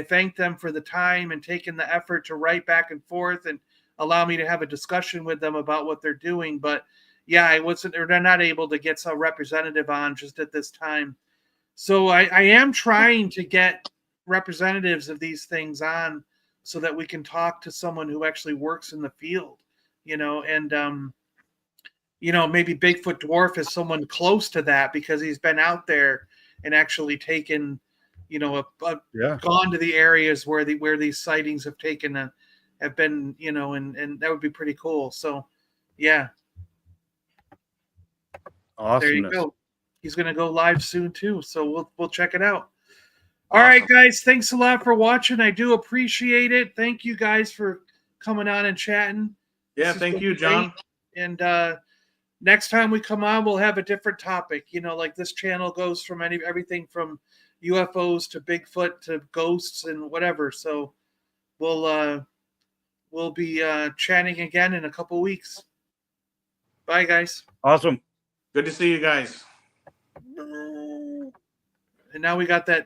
thank them for the time and taking the effort to write back and forth and allow me to have a discussion with them about what they're doing. But yeah, they're not able to get some representative on just at this time. So I am trying to get representatives of these things on so that we can talk to someone who actually works in the field, and maybe Bigfoot Dwarf is someone close to that because he's been out there and actually taken, gone to the areas where these sightings have been, and that would be pretty cool. So, yeah. Awesome. There you go. He's going to go live soon too, so we'll check it out. All right, guys. Thanks a lot for watching. I do appreciate it. Thank you guys for coming on and chatting. Yeah, thank you, John. And next time we come on, we'll have a different topic. Like this channel goes from everything from UFOs to Bigfoot to ghosts and whatever. So we'll be chatting again in a couple weeks. Bye, guys. Awesome. Good to see you guys. And now we got that